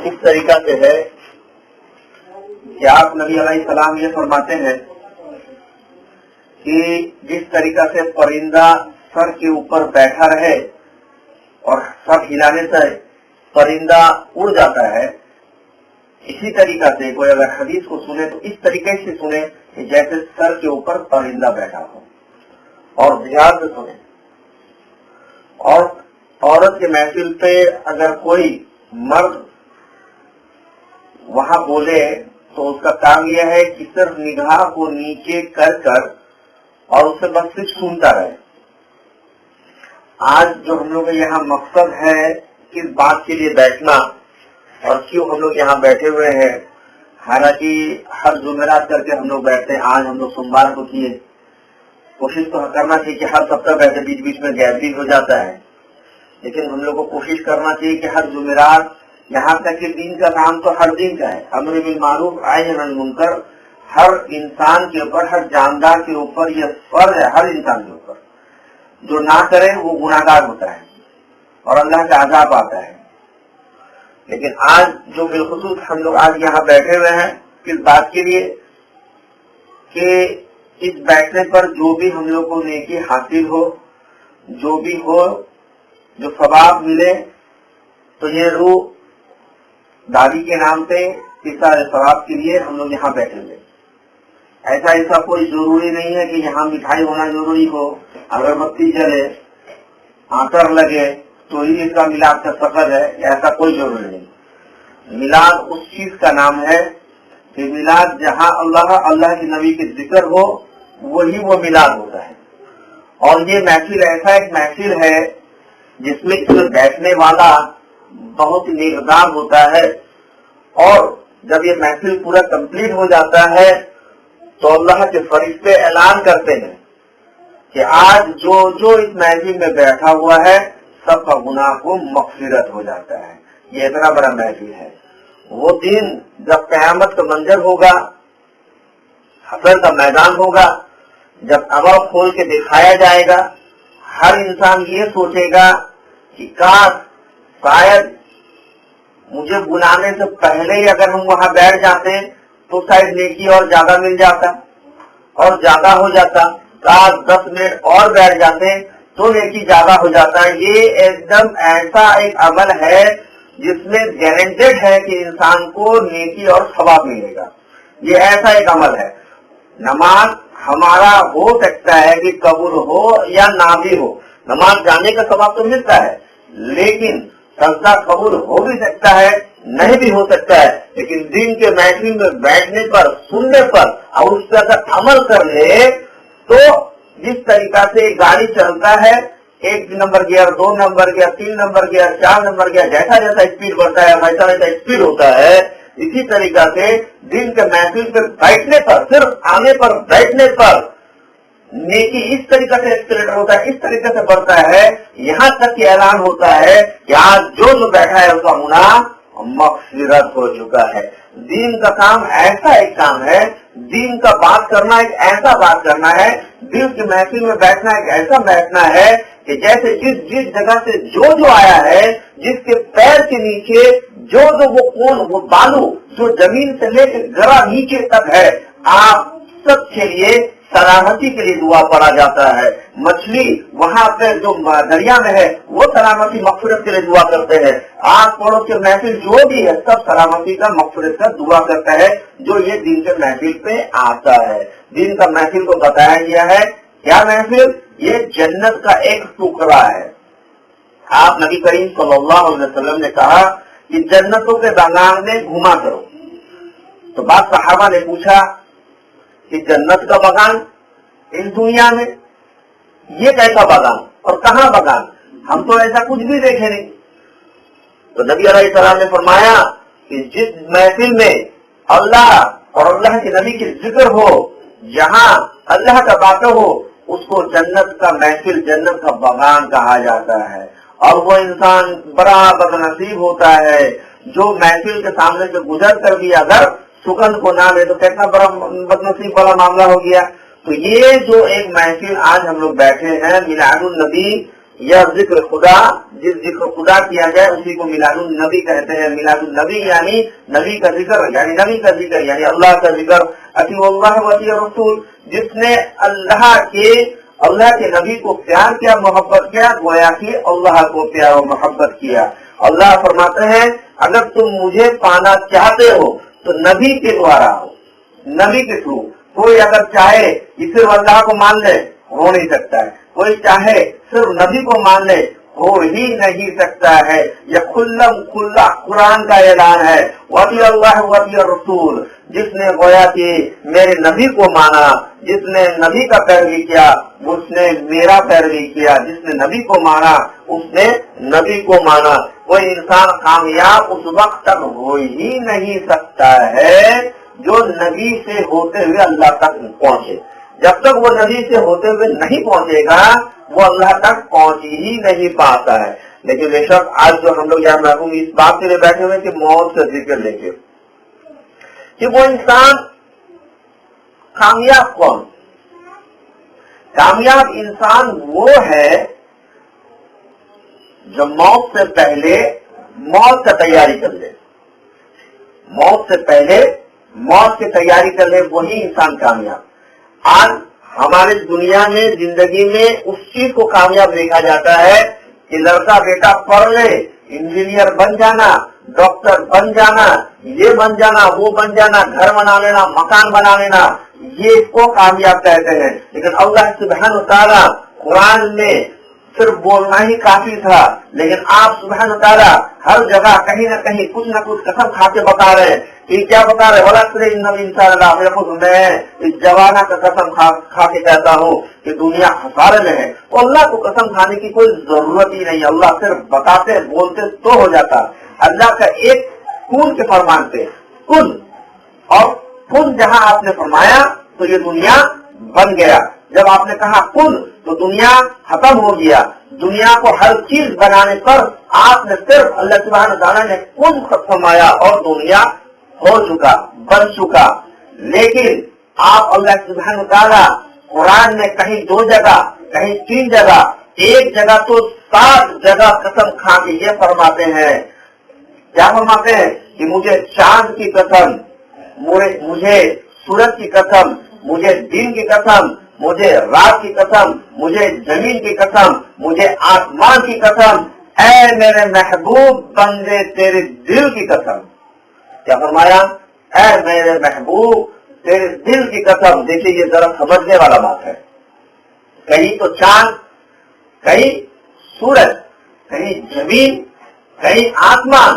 اس طریقہ سے ہے کہ آپ نبی علیہ السلام یہ فرماتے ہیں کہ جس طریقہ سے پرندہ سر کے اوپر بیٹھا رہے اور سر ہلانے سے پرندہ اڑ جاتا ہے، اسی طریقہ سے کوئی اگر حدیث کو سنے تو اس طریقے سے سنے کہ جیسے سر کے اوپر پرندہ بیٹھا ہو، اور دھیان سے سنے۔ اور عورت کے محفل پہ اگر کوئی مرد وہاں بولے تو اس کا کام یہ ہے کہ صرف نگاہ کو نیچے کر کر اور اسے بس صرف سنتا رہے۔ آج جو ہم لوگ یہاں مقصد ہے کس بات کے لیے بیٹھنا اور کیوں ہم لوگ یہاں بیٹھے ہوئے ہیں، حالانکہ ہر جمعرات کر کے ہم لوگ بیٹھتے ہیں، آج ہم لوگ سوموار کو کیے، کوشش تو کرنا چاہیے کہ ہر ہفتہ بیٹھے، بیچ بیچ میں گیپ بھی ہو جاتا ہے، لیکن ہم لوگ کو کوشش کرنا چاہیے کہ ہر جمعرات، یہاں تک کہ دین کا کام تو ہر دن کا ہے، امر بالمعروف نہی عن المنکر ہر انسان کے اوپر، ہر جاندار کے اوپر یہ فرض ہے، ہر انسان کے اوپر۔ جو نہ کرے وہ گناہگار ہوتا ہے اور اللہ کا عذاب آتا ہے۔ لیکن آج جو بالخصوص ہم لوگ آج یہاں بیٹھے ہوئے ہیں کس بات کے لیے کہ اس بیٹھنے پر جو بھی ہم لوگ کو نیکی حاصل ہو، جو بھی ہو، جو ثواب ملے، تو یہ روح دادی کے نام سے اس ثواب کے لیے ہم لوگ یہاں بیٹھے ہوئے۔ ایسا کوئی ضروری نہیں ہے کہ یہاں مٹھائی ہونا ضروری ہو، اگربتی جلے، آتر لگے تو ہی اس کا میلاد کا سفر ہے، ایسا کوئی ضروری نہیں۔ میلاد اس چیز کا نام ہے کہ میلاد جہاں اللہ کے نبی کے ذکر ہو وہی وہ میلاد ہوتا ہے۔ اور یہ محفل ایسا ایک محفل ہے جس میں بیٹھنے والا بہت نیکدار ہوتا ہے، اور جب یہ محفل پورا کمپلیٹ ہو جاتا ہے تو اللہ کے فرشتے اعلان کرتے ہیں کہ آج جو اس محفل میں بیٹھا ہوا ہے سب کا گناہ کو مغفرت ہو جاتا ہے۔ یہ اتنا بڑا محفل ہے۔ وہ دن جب قیامت کا منظر ہوگا، حشر کا میدان ہوگا، جب ابر کھول کے دکھایا جائے گا، ہر انسان یہ سوچے گا کہ کاش شاید مجھے بلانے سے پہلے ہی اگر ہم وہاں بیٹھ جاتے تو شاید نیکی اور زیادہ مل جاتا اور زیادہ ہو جاتا، کاش 10 منٹ اور بیٹھ جاتے تو نیکی زیادہ ہو جاتا۔ یہ ایک دم ایسا ایک عمل ہے جس میں گارنٹیڈ ہے کہ انسان کو نیکی اور ثواب ملے گا۔ یہ ایسا ایک عمل ہے۔ نماز ہمارا ہو سکتا ہے کہ قبول ہو یا نہ بھی ہو، نماز جانے کا ثواب تو ملتا ہے، لیکن سجدہ قبول ہو بھی سکتا ہے، نہیں بھی ہو سکتا ہے، لیکن دین کے محفل میں بیٹھنے پر، سننے پر اور اس پر اگر عمل کر لے تو جس طریقہ سے گاڑی چلتا ہے، 1 number gear, 2 number gear, 3 number gear, 4 number gear, جیسا جیسا اسپیڈ بڑھتا ہے ویسا ویسا اسپیڈ ہوتا ہے، اسی طریقہ سے دین کے محفل پر بیٹھنے پر، صرف آنے پر، بیٹھنے پر نیکی اس طریقہ سے ایکسیلیٹر ہوتا ہے، اس طریقے سے بڑھتا ہے، یہاں تک کہ اعلان ہوتا ہے کہ آج جو بیٹھا ہے اس کا گناہ مغفرت ہو چکا ہے۔ دین کا کام ایسا ایک کام ہے، دین کا بات کرنا ایک ایسا بات کرنا ہے، دین کی محفل میں بیٹھنا ایک ایسا بیٹھنا ہے کہ جیسے جس جگہ سے جو آیا ہے، جس کے پیر کے نیچے جو وہ کون، وہ بالو جو زمین سے لے کے ذرا نیچے تک ہے، آپ سب کے لیے سلامتی کے لیے دعا پڑا جاتا ہے۔ مچھلی وہاں پہ جو دریا میں ہے وہ سلامتی مغفرت کے لیے دعا کرتے ہیں۔ آس پڑوس کے محفل جو بھی ہے سب سلامتی کا، مغفرت کا دعا کرتا ہے جو یہ دین کے محفل پہ آتا ہے۔ دین کا محفل کو بتایا گیا ہے کیا محفل؟ یہ جنت کا ایک ٹکڑا ہے۔ آپ نبی کریم صلی اللہ علیہ وسلم نے کہا کہ جنتوں کے باغان میں گھما کرو، تو بعض صحابہ نے پوچھا کہ جنت کا باغان اس دنیا میں، یہ کیسا باغان اور کہاں باغان؟ ہم تو ایسا کچھ بھی دیکھے نہیں۔ تو نبی علیہ السلام نے فرمایا کہ جس محفل میں اللہ اور اللہ کے نبی کی ذکر ہو، جہاں اللہ کا بات ہو، اس کو جنت کا محفل، جنت کا باغان کہا جاتا ہے۔ اور وہ انسان بڑا بدنصیب ہوتا ہے جو محفل کے سامنے سے گزر کر بھی اگر سکن کو نہ لے تو کتنا بڑا بدنصیب والا معاملہ ہو گیا۔ تو یہ جو ایک محفل آج ہم لوگ بیٹھے ہیں میلاد النبی، یا ذکر خدا، جس ذکر خدا کیا جائے اسی کو میلاد النبی کہتے ہیں۔ میلاد النبی یعنی نبی کا ذکر، یعنی نبی کا ذکر یعنی اللہ کا ذکر۔ اطیعوا اللہ و اطیعوا الرسول، جس نے اللہ کے نبی کو پیار کیا، محبت کیا، گویا کہ اللہ کو پیار و محبت کیا۔ اللہ فرماتے ہیں اگر تم مجھے پانا چاہتے ہو تو نبی کے دوارا ہو، نبی کے تھرو۔ کوئی اگر چاہے کہ صرف اللہ کو مان لے، ہو نہیں سکتا ہے۔ کوئی چاہے صرف نبی کو مان لے، ہو ہی نہیں سکتا ہے۔ یہ کھلا قرآن کا اعلان ہے، وَأَطِیعُوا اللَّهَ وَأَطِیعُوا الرَّسُولَ، جس نے گویا کہ میرے نبی کو مانا، جس نے نبی کا پیروی کیا اس نے میرا پیروی کیا، جس نے نبی کو مانا اس نے نبی کو مانا۔ کوئی انسان کامیاب اس وقت تک ہو ہی نہیں سکتا ہے جو نبی سے ہوتے ہوئے اللہ تک پہنچے۔ جب تک وہ نبی سے ہوتے ہوئے نہیں پہنچے گا وہ اللہ تک پہنچ ہی نہیں پاتا ہے۔ لیکن بے شک آج جو ہم لوگ یہاں محکوم اس بات کے لیے بیٹھے ہوئے کہ موت کا ذکر لے کے کہ وہ انسان کامیاب کون؟ کامیاب انسان وہ ہے جو موت سے پہلے موت کا تیاری کر لے، موت سے پہلے موت کی تیاری کر لے، وہی انسان کامیاب۔ آج ہماری دنیا میں زندگی میں اس چیز کو کامیاب دیکھا جاتا ہے کہ لڑکا بیٹا پڑھ لے، انجینئر بن جانا، ڈاکٹر بن جانا، یہ بن جانا، وہ بن جانا، گھر بنا لینا، مکان بنا لینا، یہ اس کو کامیاب کہتے ہیں۔ لیکن اللہ سبحانہ وتعالیٰ قرآن میں صرف بولنا ہی کافی تھا، لیکن آپ سبحانہ وتعالیٰ ہر جگہ کہیں نہ کہیں کچھ نہ کچھ قسم کھا کے بتا رہے ہیں۔ کہ کیا بتا رہے؟ میں اس جوانہ کا قسم کھا کے کہتا ہوں کہ دنیا خسارے میں ہے۔ تو اللہ کو قسم کھانے کی کوئی ضرورت ہی نہیں، اللہ صرف بتاتے بولتے تو ہو جاتا۔ اللہ کا ایک کن کے فرمان پہ کن، اور کن جہاں آپ نے فرمایا تو یہ دنیا بن گیا۔ جب آپ نے کہا کن تو دنیا ختم ہو گیا۔ دنیا کو ہر چیز بنانے پر آپ نے صرف اللہ سبحانہ تعالیٰ نے کن فرمایا اور دنیا ہو چکا، بن چکا۔ لیکن آپ اللہ سبحانہ تعالیٰ قرآن میں کہیں 2 جگہ، کہیں 3 جگہ، ایک جگہ تو 7 جگہ قسم کھا کے یہ فرماتے ہیں۔ کیا فرماتے ہیں؟ کہ مجھے چاند کی قسم، مجھے سورج کی قسم، مجھے دن کی قسم، مجھے رات کی قسم، مجھے زمین کی قسم، مجھے آسمان کی قسم، اے میرے محبوب بندے تیرے دل کی قسم۔ کیا فرمایا؟ اے میرے محبوب تیرے دل کی قسم۔ دیکھیے یہ ذرا سمجھنے والا بات ہے۔ کہیں تو چاند، کہیں سورج، کہیں زمین، کہیں آسمان،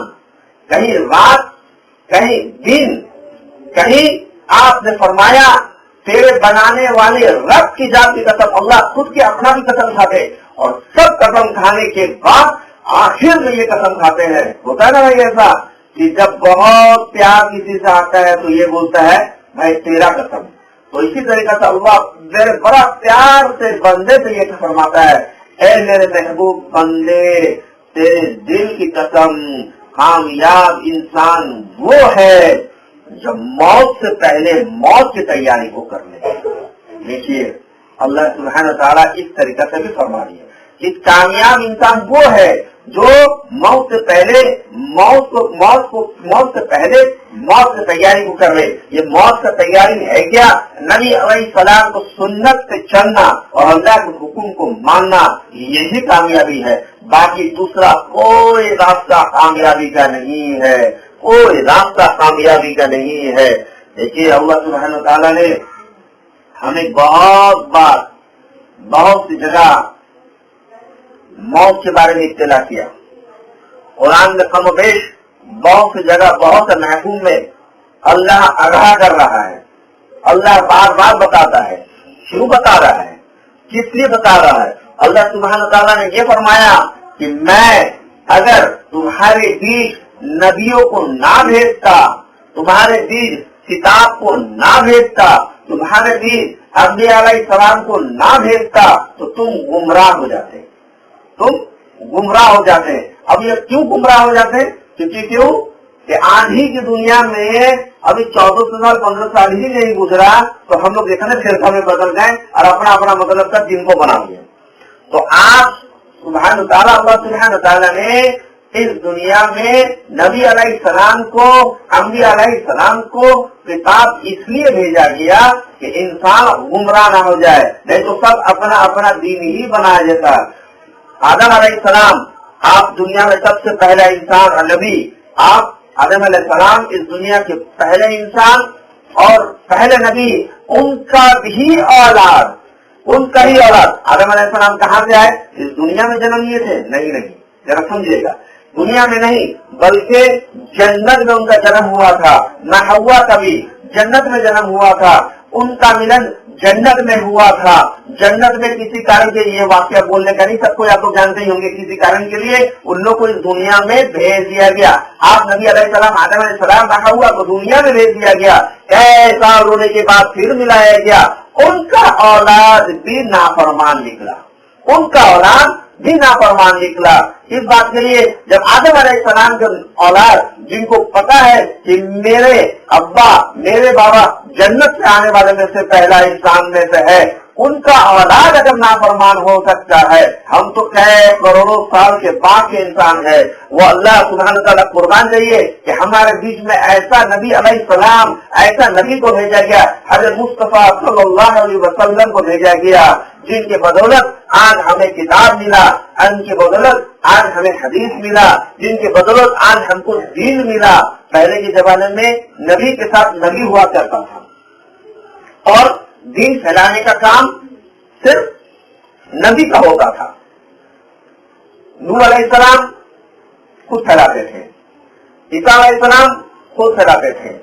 کہیں رات، کہیں دن، کہیں آپ نے فرمایا تیرے بنانے والے رب کی ذات کی قسم۔ اللہ خود کے اپنا بھی قسم کھاتے اور سب قسم کھانے کے بعد آخر میں یہ قسم کھاتے ہیں۔ ہوتا ہے نا بھائی ایسا کہ جب بہت پیار کسی سے آتا ہے تو یہ بولتا ہے بھائی تیرا قسم۔ تو اسی طریقے سے اللہ میرے بڑا پیار سے بندے سے یہ فرماتا ہے اے میرے محبوب بندے تیرے دل کی قسم۔ کامیاب انسان وہ ہے جو موت سے پہلے موت کی تیاری کو کر لے۔ دیکھیے اللہ سبحانہ تعالیٰ اس طریقے سے بھی فرما رہی ہے کہ کامیاب انسان وہ ہے جو موت سے پہلے موت سے پہلے موت کی تیاری کو کر لے۔ یہ موت کا تیاری ہے کیا؟ نبی علیہ السلام کو سنت سے چلنا اور اللہ کے حکم کو ماننا، یہی کامیابی ہے۔ باقی دوسرا کوئی راستہ کامیابی کا نہیں ہے، کوئی راستہ کامیابی کا نہیں ہے۔ دیکھیے اللہ سبحانہ تعالیٰ نے ہمیں بہت بار بہت سی جگہ موت کے بارے میں اطلاع کیا۔ قرآن میں کم و بیش بہت سی جگہ بہت سے محکوم میں اللہ آگاہ کر رہا ہے، اللہ بار بار بتاتا ہے۔ کیوں بتا رہا ہے؟ کس لیے بتا رہا ہے؟ اللہ سبحانہ تعالیٰ نے یہ فرمایا کہ میں اگر تمہارے بیچ نبیوں کو نہ بھیجتا، تمہارے بیچ کتاب کو نہ بھیجتا، تمہارے بیچ انبیاء علیہ السلام کو نہ بھیجتا تو تم گمراہ ہو جاتے، تم گمراہ ہو جاتے۔ اب یہ کیوں گمراہ ہو جاتے؟ کیوں کہ آندھی کی دنیا میں ابھی 1400 سال 15 سال ہی نہیں گزرا تو ہم لوگ دیکھنے پھر ہمیں بدل گئے اور اپنا اپنا مطلب تک دن کو بنا لیا۔ تو آپ सुभान ताला अल्लाह सुभान ताला ने इस दुनिया में नबी अलैहिस्सलाम को, अंबिया अलैहिस्सलाम को किताब इसलिए भेजा गया कि इंसान गुमराह ना हो जाए, नहीं तो सब अपना अपना दीन ही बनाया जाता। आदम अलैहिस्सलाम आप दुनिया में सबसे पहला इंसान और नबी, आप आदम अलैहिस्सलाम इस दुनिया के पहले इंसान और पहले नबी, उनका भी औलाद, उनका ही औलाद। आदम अलैहिस्सलाम कहाँ से आए? इस दुनिया में जन्म लिए थे? नहीं, जरा समझिएगा, दुनिया में नहीं बल्कि जन्नत में उनका जन्म हुआ था। ना हव्वा का भी जन्नत में जन्म हुआ था, उनका मिलन जन्नत में हुआ था। जन्नत में किसी कारण के, ये वाक्य बोलने का नहीं, सबको आप लोग जानते ही होंगे, किसी कारण के लिए उन लोग को इस दुनिया में भेज दिया गया। आप नबी अलैहिस्सलाम आदम अलैहिस्सलाम रखा हुआ को दुनिया में भेज दिया गया, कई साल रोने के बाद फिर मिलाया गया। उनका औलाद भी नाफरमान निकला, उनका औलाद भी नाफरमान निकला। इस बात के लिए जब आदम अलैहिस्सलाम के औलाद, जिनको पता है कि मेरे अब्बा मेरे बाबा जन्नत से आने वाले में से पहला इंसान में से है, उनका औलाद अगर नाफरमान हो सकता है, हम तो कई करोड़ों साल के बाद के इंसान है। वो अल्लाह सुब्हानहू तआला कुर्बान जाइए कि हमारे बीच में ऐसा नबी अलैहिस्सलाम, ऐसा नबी को भेजा गया, हज़रत मुस्तफा सल्लल्लाहु अलैहि वसल्लम को भेजा गया, जिनके बदौलत आज हमें किताब मिला, जिनके बदौलत आज हमें हदीस मिला, जिनके बदौलत आज हमको दीन मिला। पहले के जमाने में नबी के साथ नबी हुआ करता था और दीन फैलाने का काम सिर्फ नबी का होता था। नूह अलैहिस्सलाम खुद फैलाते थे, ईसा अलैहिस्सलाम खुद फैलाते थे,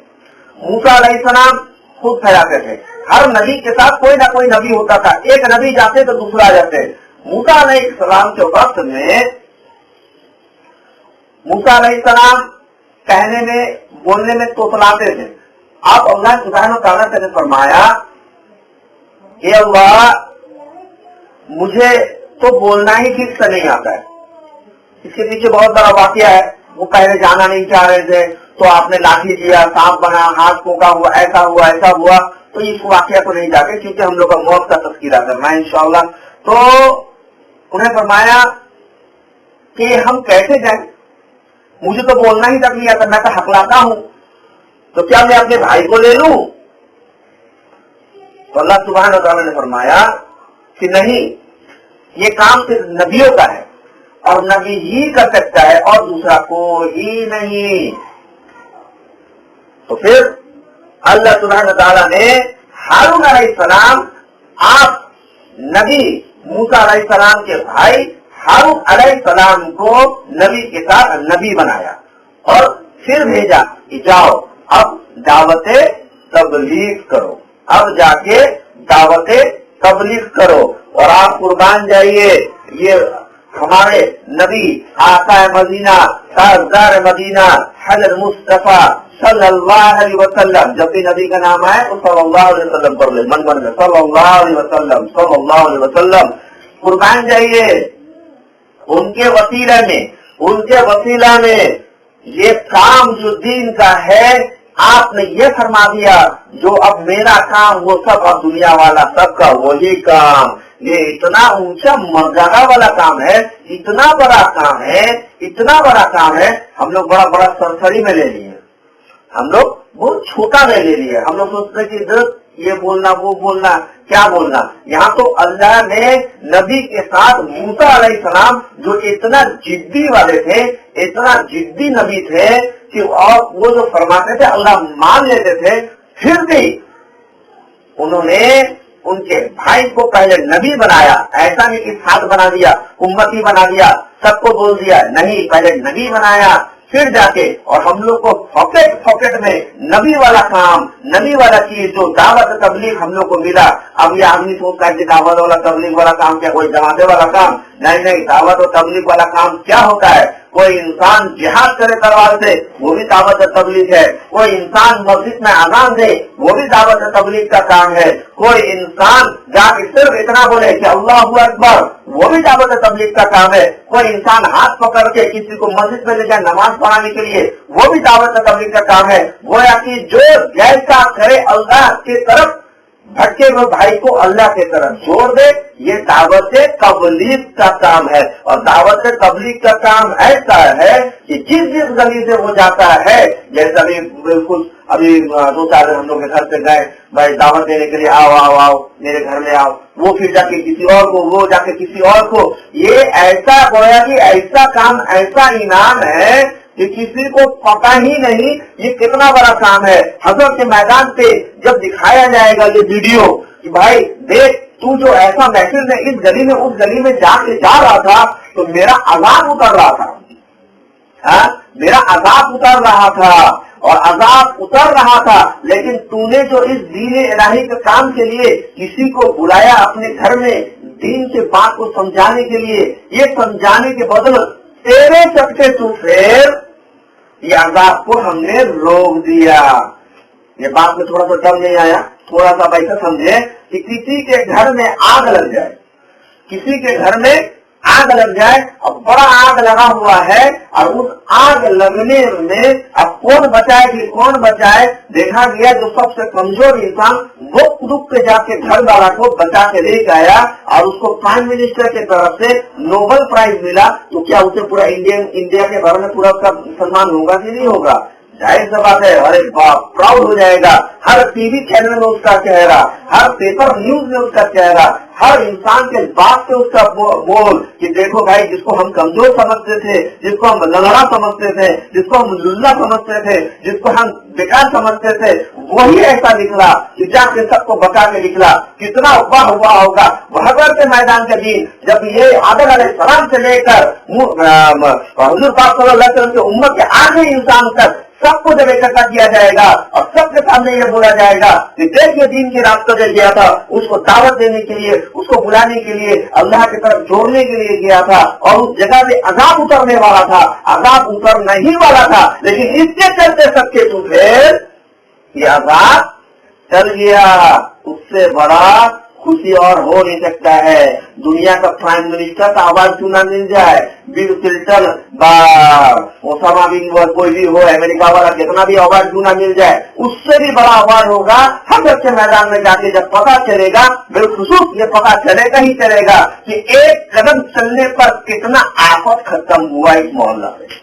मूसा अलैहिस्सलाम खुद फैलाते थे। हर नबी के साथ कोई ना कोई नबी होता था, एक नबी जाते तो दूसरा आ जाते। मूसा अलैहिस्सलाम के वक्त में मूसा अलैहिस्सलाम कहने में बोलने में तोतलाते थे। आप अल्लाह सुब्हानहू तआला ने फरमाया कि अल्लाह मुझे तो बोलना ही ठीक से नहीं आता है। इसके पीछे बहुत बड़ा वाकया है। वो पहले जाना नहीं चाह रहे थे तो आपने लाठी दिया, सांप बना, हाथ पोका हुआ, ऐसा हुआ ऐसा हुआ। तो इस वाकया को नहीं जाते क्योंकि हम लोग का मौत का तस्कीरा करना है इंशाअल्लाह। तो उन्हें फरमाया कि हम कैसे जाएं, मुझे तो बोलना ही तक नहीं आता, मैं तो हकलाता हूँ, तो क्या मैं अपने भाई को ले लूं? तो अल्लाह सुब्हानहू तआला ने फरमाया कि नहीं, ये काम सिर्फ नबियों का है और नबी ही कर सकता है और दूसरा कोई नहीं। तो फिर अल्लाह सुब्हानहू तआला ने हारून अलैहिस्सलाम, आप नबी मूसा अलैहिस्सलाम के भाई हारून अलैहिस्सलाम को नबी के साथ नबी बनाया और फिर भेजा कि जाओ अब दावते तबलीग करो, अब जाके दावते तबलीग करो। और आप कुर्बान जाइए, ये हमारे नबी आका मदीना, ताजदार मदीना, हज़रत मुस्तफा सल्लल्लाहु अलैहि वसल्लम, जब भी नबी का नाम आए तो सल्लल्लाहु अलैहि वसल्लम पढ़ ले, मन में सल्लल्लाहु अलैहि वसल्लम, सल्लल्लाहु अलैहि वसल्लम। कुर्बान जाइए उनके वसीला में ये काम जो दीन का है, आपने ये फरमा दिया जो अब मेरा काम वो सब, अब दुनिया वाला सबका वही काम। ये इतना ऊंचा मर्यादा वाला काम है, इतना बड़ा काम है, इतना बड़ा काम है। हम लोग बड़ा बड़ा सरसरी में ले लिए, हम लोग बहुत छोटा में ले लिए। हम लोग सोचते कि ये बोलना वो बोलना, क्या बोलना। यहाँ तो अल्लाह ने नबी के साथ मूसा अलैहिस्सलाम जो इतना जिद्दी वाले थे, इतना जिद्दी नबी थे कि और वो जो फरमाते थे अल्लाह मान लेते थे, फिर भी उन्होंने उनके भाई को पहले नबी बनाया। ऐसा नहीं कि साथ बना दिया, उम्मती बना दिया, सबको बोल दिया, नहीं, पहले नबी बनाया फिर जाके। और हम लोग को पॉकेट में नबी वाला काम, नबी वाला चीज जो दावत तबलीग हम लोग को मिला। अब ये आदमी सोचता है कि दावत वाला तबलीग वाला काम क्या कोई जमाते वाला काम? नहीं, दावत और तबलीग वाला काम क्या होता है? कोई इंसान जिहाद करे तलवार से, वो भी दावत तबलीग है। कोई इंसान मस्जिद में अज़ान दे, वो भी दावत तबलीग का काम है। कोई इंसान जाके सिर्फ इतना बोले कि अल्लाहु अकबर, वो भी दावत तबलीग का काम है। कोई इंसान हाथ पकड़ के किसी को मस्जिद में ले जाए नमाज पढ़ाने के लिए, वो भी दावत तबलीग का काम है। गोया कि जो जैसा करे अल्लाह की तरफ भटके हुए भाई को अल्लाह की तरफ जोड़ दे, ये दावत तबलीग का काम है। और दावत तबलीग का काम ऐसा है कि जिस जिस गली से वो जाता है, जैसे अभी बिल्कुल अभी 2 साल हम लोग के घर से गए भाई दावत देने के लिए, आओ आओ आओ मेरे घर में आओ, वो फिर जाके किसी और को, वो जाके किसी और को, ये ऐसा गोया कि ऐसा काम, ऐसा इनाम है कि किसी को पता ही नहीं ये कितना बड़ा काम है। हज़रत के मैदान पे जब दिखाया जाएगा ये वीडियो कि भाई देख तू जो ऐसा महफिल में इस गली में उस गली में जाके जा रहा था तो मेरा अज़ाब उतर रहा था, मेरा अज़ाब उतर रहा था और अज़ाब उतर रहा था, लेकिन तूने जो इस दीन इलाही के काम के लिए किसी को बुलाया अपने घर में दीन के बात को समझाने के लिए, ये समझाने के बदले तेरे चक्के तू फिर ये अज़ाब को हमने रोक दिया। ये बात में थोड़ा सा डर नहीं आया? थोड़ा सा वैसा समझे कि किसी के घर में आग लग जाए, किसी के घर में आग लग जाए और बड़ा आग लगा हुआ है और उस आग लगने में अब कौन बचाए कि कौन बचाए, देखा गया जो सबसे कमजोर इंसान वो रुक के जाके घर वाला को बचा के लेके आया और उसको प्राइम मिनिस्टर की तरफ से नोबेल प्राइज मिला। तो क्या उसे पूरा इंडिया के भर में पूरा उसका सम्मान होगा कि नहीं होगा? जाहिर सी बात है, अरे प्राउड हो जाएगा। हर टीवी चैनल में उसका चेहरा, हर पेपर न्यूज में उसका चेहरा, हर इंसान के बात से उसका बोल कि देखो भाई जिसको हम कमजोर समझते थे, जिसको हम लंगड़ा समझते थे, जिसको हम लुल्ला समझते थे, जिसको हम बेकार समझते थे, वही ऐसा निकला कि जाके सबको बचा के निकला। कितना वाह हुआ होगा बहदर के मैदान के दिन जब ये आदम अलैहिस्सलाम से लेकर हुजूर पाक सल्लल्लाहु अलैहि वसल्लम के उम्मत के आखिरी इंसान तक सबको जब इकट्ठा किया जाएगा और सबके सामने ये बोला जाएगा कि देखिए दीन के रास्ते पे गया था, उसको दावत देने के लिए, उसको बुलाने के लिए, अल्लाह की तरफ जोड़ने के लिए गया था और उस जगह पे अज़ाब उतरने वाला था, अज़ाब उतरने ही वाला था, लेकिन इसके चलते सबके तो फिर ये अज़ाब चल गया। उससे बड़ा खुशी और हो नहीं सकता है। दुनिया का प्राइम मिनिस्टर का अवार्ड क्यों ना मिल जाए, बिल क्लिंटन ओसामा बिन कोई भी हो, अमेरिका वाला कितना भी अवार्ड क्यों ना मिल जाए, उससे भी बड़ा अवार्ड होगा हज़रत के मैदान में जाके जब पता चलेगा, बिलखुसूस ये पता चलेगा ही चलेगा कि एक कदम चलने पर कितना आफत खत्म हुआ इस मोहल्ला से।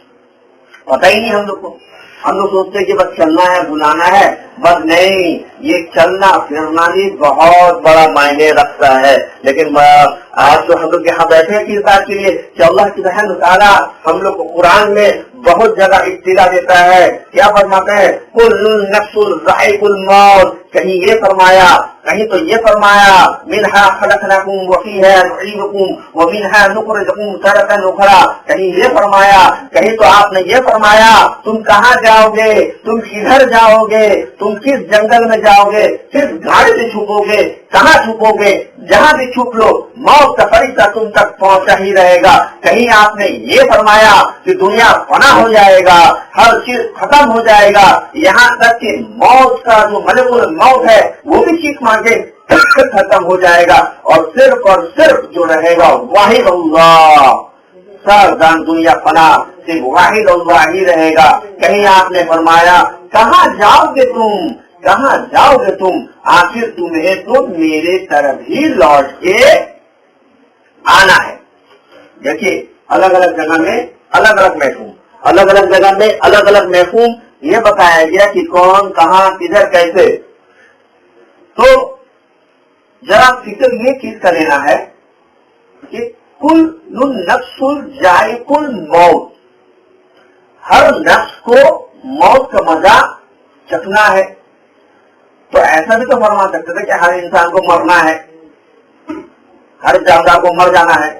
पता ही नहीं हम लोग को। हम लोग सोचते कि बस चलना है, बुलाना है, बस नहीं, ये चलना फिरना भी बहुत बड़ा मायने रखता है। लेकिन आज तो हम लोग यहाँ बैठे हैं किस बात के लिए कि अल्लाह सुब्हानहू व तआला हम लोग को कुरान में बहुत जगह इत्तिला देता है। क्या फरमाते हैं? कुल्लु नफ्सुन ज़ाइकुल मौत, कहीं ये फरमाया, कहीं तो ये फरमाया मिनहा खलक़नाकुम व फ़ीहा नुईदुकुम व मिनहा नुख़रिजुकुम तारतन उख़रा, कहीं ये फरमाया, कहीं तो आपने ये फरमाया तुम कहाँ जाओगे, तुम किधर जाओगे, तुम किस जंगल में जाओगे, किस घाटी में छुपोगे, कहाँ छुपोगे, जहाँ भी छुप लो मौत का फरिश्ता तुम तक पहुँचा ही रहेगा। कहीं आपने ये फरमाया कि दुनिया फना हो जाएगा, हर चीज खत्म हो जाएगा, यहाँ तक कि मौत का जो मलकुल मौत है वो भी चीख मांगे खत्म हो जाएगा और सिर्फ जो रहेगा वाहिद अल्लाह, सारी दुनिया फना सिर्फ वाहिद अल्लाह ही रहेगा। कहीं आपने फरमाया कहाँ जाओगे तुम, कहाँ जाओगे तुम, आखिर तुम्हें तो मेरे तरफ ही लौट के आना है। देखिए अलग अलग जगह में अलग अलग महफूम, अलग अलग जगह में अलग अलग महफूम ये बताया गया कि कौन कहाँ किधर कैसे। तो जरा फिक्र ये चीज का लेना है कि कुल्लु नफ्सुन ज़ाइकुल मौत, हर नफ्स को मौत का मजा चखना है। तो ऐसा भी तो फरमा सकते थे कि हर इंसान को मरना है, हर जानदार को मर जाना है।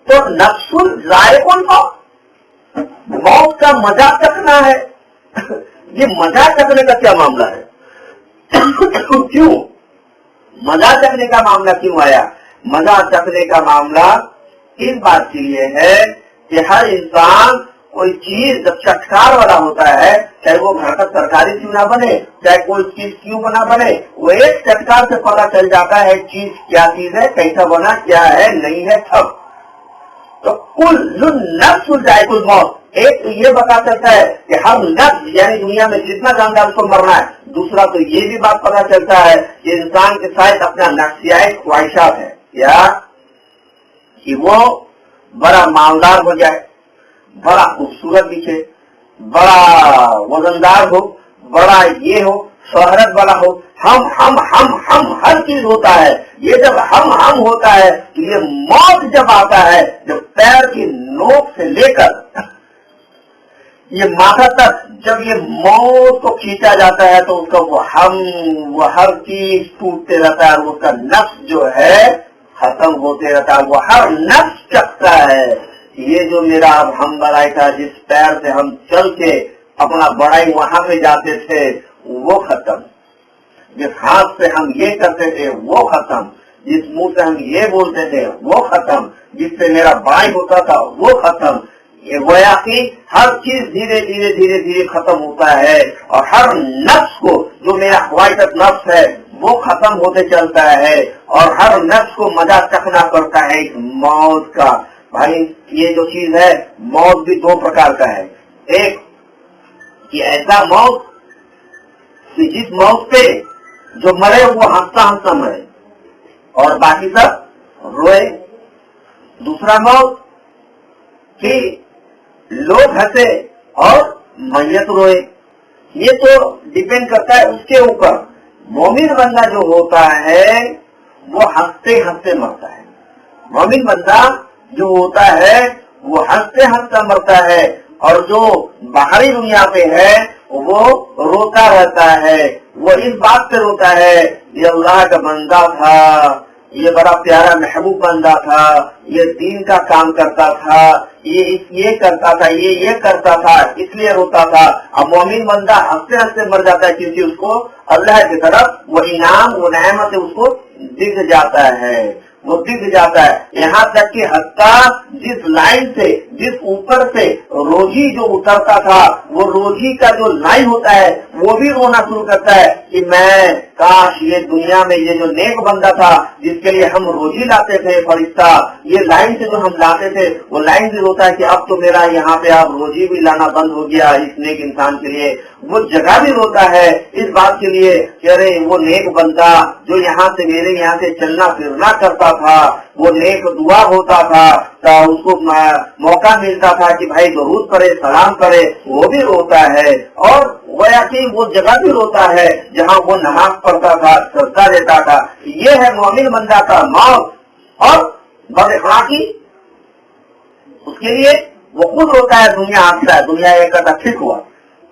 तो नफ्सुल ज़ाइकुल मौत, मौत का मजा चखना है। ये मजा चखने का क्या मामला है? क्यों मजा चखने का मामला क्यों आया? मजा चखने का मामला इस बात के लिए है कि हर इंसान कोई चीज जब चटकार वाला होता है, चाहे वो घर का सरकारी क्यों ना बने, चाहे कोई चीज क्यों बना बने, वो एक चटकार से पता चल जाता है चीज क्या चीज है, कैसा बना, क्या है, नहीं है, सब। तो कुल्लु नफ्सुन ज़ाइकुल मौत, एक तो ये बता सकता है कि हर नफ्स यानी दुनिया में जितना जानदार उसको मरना है, दूसरा तो ये भी बात पता चलता है कि इंसान के साथ अपना नफ्सियाई ख्वाहिशात है, या कि वो बड़ा मालदार हो जाए, बड़ा खूबसूरत दिखे, बड़ा वजनदार हो, बड़ा ये हो, शोहरत वाला हो, हम हर चीज होता है। ये जब हम होता है तो ये मौत जब आता है, जब पैर की नोक से लेकर ये माथा तक जब ये मौत को खींचा जाता है तो उसका वो हर चीज टूटते रहता है और उसका नफ्स जो है खत्म होते रहता है, वो हर नफ्स चकता है। ये जो मेरा अब हम बड़ाई था, जिस पैर से हम चल के अपना बड़ाई वहां पे जाते थे वो खत्म, जिस हाथ से हम ये करते थे वो खत्म, जिस मुंह से हम ये बोलते थे वो खत्म, जिससे मेरा बड़ाई होता था वो खत्म। ये गोया कि हर चीज धीरे धीरे धीरे धीरे खत्म होता है और हर नफ्स को, जो मेरा ख्वाहिशत नफ्स है वो खत्म होते चलता है और हर नफ्स को मजा चखना पड़ता है इस मौत का। भाई ये जो चीज है, मौत भी दो प्रकार का है। एक कि ऐसा मौत कि जिस मौत पे जो मरे वो हंसता हंसता मरे और बाकी सब रोए। दूसरा मौत कि लोग हंसे और मैयत रोए। ये तो डिपेंड करता है उसके ऊपर। मोमिन बंदा जो होता है वो हंसते हंसते मरता है। मोमिन बंदा जो होता है वो हंसते हंसते मरता है और जो बाहरी दुनिया पे है वो रोता रहता है। वो इस बात पे रोता है ये अल्लाह का बंदा था, ये बड़ा प्यारा महबूब बंदा था, ये दीन का काम करता था, ये करता था, ये करता था, इसलिए रोता था। अब मोमिन बंदा हंसते हंसते मर जाता है क्योंकि उसको अल्लाह की तरफ वो इनाम वो नेमत उसको दिख जाता है, वो दिख जाता है। यहाँ तक कि हत्ता जिस लाइन से, जिस ऊपर से रोजी जो उतरता था, वो रोजी का जो लाइन होता है वो भी रोना शुरू करता है कि मैं काश ये दुनिया में ये जो नेक बंदा था जिसके लिए हम रोजी लाते थे फरिश्ता, ये लाइन से जो हम लाते थे वो लाइन भी रोता है कि अब तो मेरा यहाँ पे अब रोजी भी लाना बंद हो गया इस नेक इंसान के लिए। वो जगह भी रोता है इस बात के लिए कि अरे वो नेक बंदा जो यहाँ से मेरे यहाँ से चलना फिरना करता था, वो नेक दुआ होता था, तो उसको मौका मिलता था कि भाई दुरूद करे, सलाम करे, वो भी रोता है। और गोया कि वो जगह भी रोता है जहाँ वो नमाज पढ़ता था, सजदा देता था। ये है मोमिन बंदा का मौत। और बदअखलाकी उसके लिए वो खुद रोता है, दुनिया हंसता है, दुनिया ये कहता ठीक हुआ,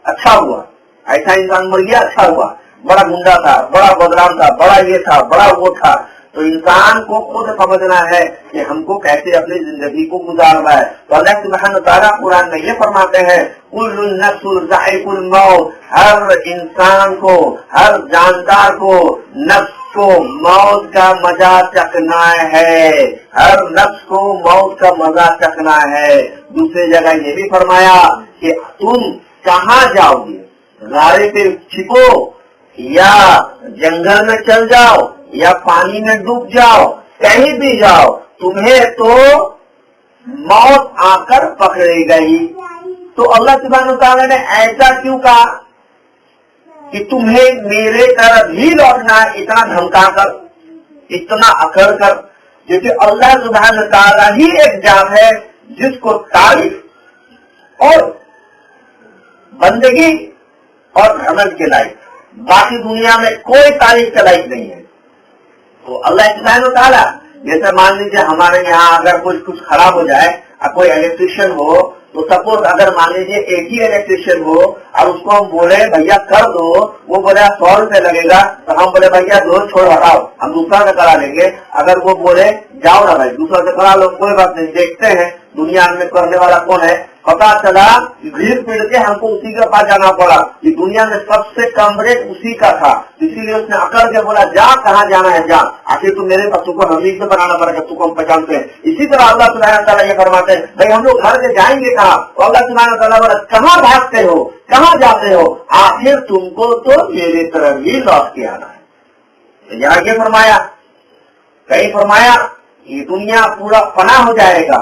अच्छा हुआ, ऐसा इंसान मर गया, अच्छा हुआ, बड़ा गुंडा था, बड़ा बदनाम था, बड़ा ये था, बड़ा वो था। तो इंसान को खुद समझना है कि हमको कैसे अपनी जिंदगी को गुजारना है। तो अल्लाह सुब्हानहू व तआला कुरान में ये फरमाते हैं कुल्लु नफ्सुन ज़ाइकुल मौत, हर इंसान को, हर जानदार को, नफ्स को मौत का मजा चखना है, हर नफ्स को मौत का मजा चखना है। दूसरी जगह ये भी फरमाया कि तुम कहाँ जाओगे, गारे पे छिपो या जंगल में चल जाओ या पानी में डूब जाओ, कहीं भी जाओ, तुम्हें तो मौत आकर पकड़ेगा ही। तो अल्लाह सुब्हानहू व तआला ने ऐसा क्यों कहा कि तुम्हें मेरे तरफ ही लौटना, इतना धमका कर, इतना अकड़ कर? क्योंकि अल्लाह सुब्हानहू व तआला ही एक जात है जिसको तारीफ और बंदगी और घमंड के लायक, बाकी दुनिया में कोई तारीफ के लायक नहीं है। तो अल्लाह सुब्हानहू व तआला, जैसे मान लीजिए हमारे यहाँ अगर कुछ खराब हो जाए, कोई इलेक्ट्रिशियन हो, तो सपोज अगर मान लीजिए एक ही इलेक्ट्रिशियन हो और उसको हम बोले भैया कर दो, वो बोले 100 रुपए लगेगा, तो हम बोले भैया दो छोड़ हटाओ, हम दूसरा से करा लेंगे। अगर वो बोले जाओ ना भाई दूसरा से करा लो, कोई बात नहीं, देखते हैं दुनिया में करने वाला कौन है। पता चला भीड़ पीड़ के हमको उसी के पास जाना पड़ा कि दुनिया में सबसे कम रेट उसी का था, इसीलिए उसने अकड़ के बोला जा कहाँ जाना है जा, आखिर तू मेरे पास, तुमको हम से बनाना पड़ेगा, तुमको हम पहचानते हैं। इसी तरह अल्लाह सुब्हानहू व तआला ये फरमाते हैं भाई हम लोग घर से जाएंगे कहाँ, तो अल्लाह सुब्हानहू व तआला बोला कहाँ भागते हो, कहाँ जाते हो, आखिर तुमको तो मेरे तरफ ही लौट के आना है। यहाँ ये फरमाया, कहीं फरमाया ये दुनिया पूरा फना हो जाएगा,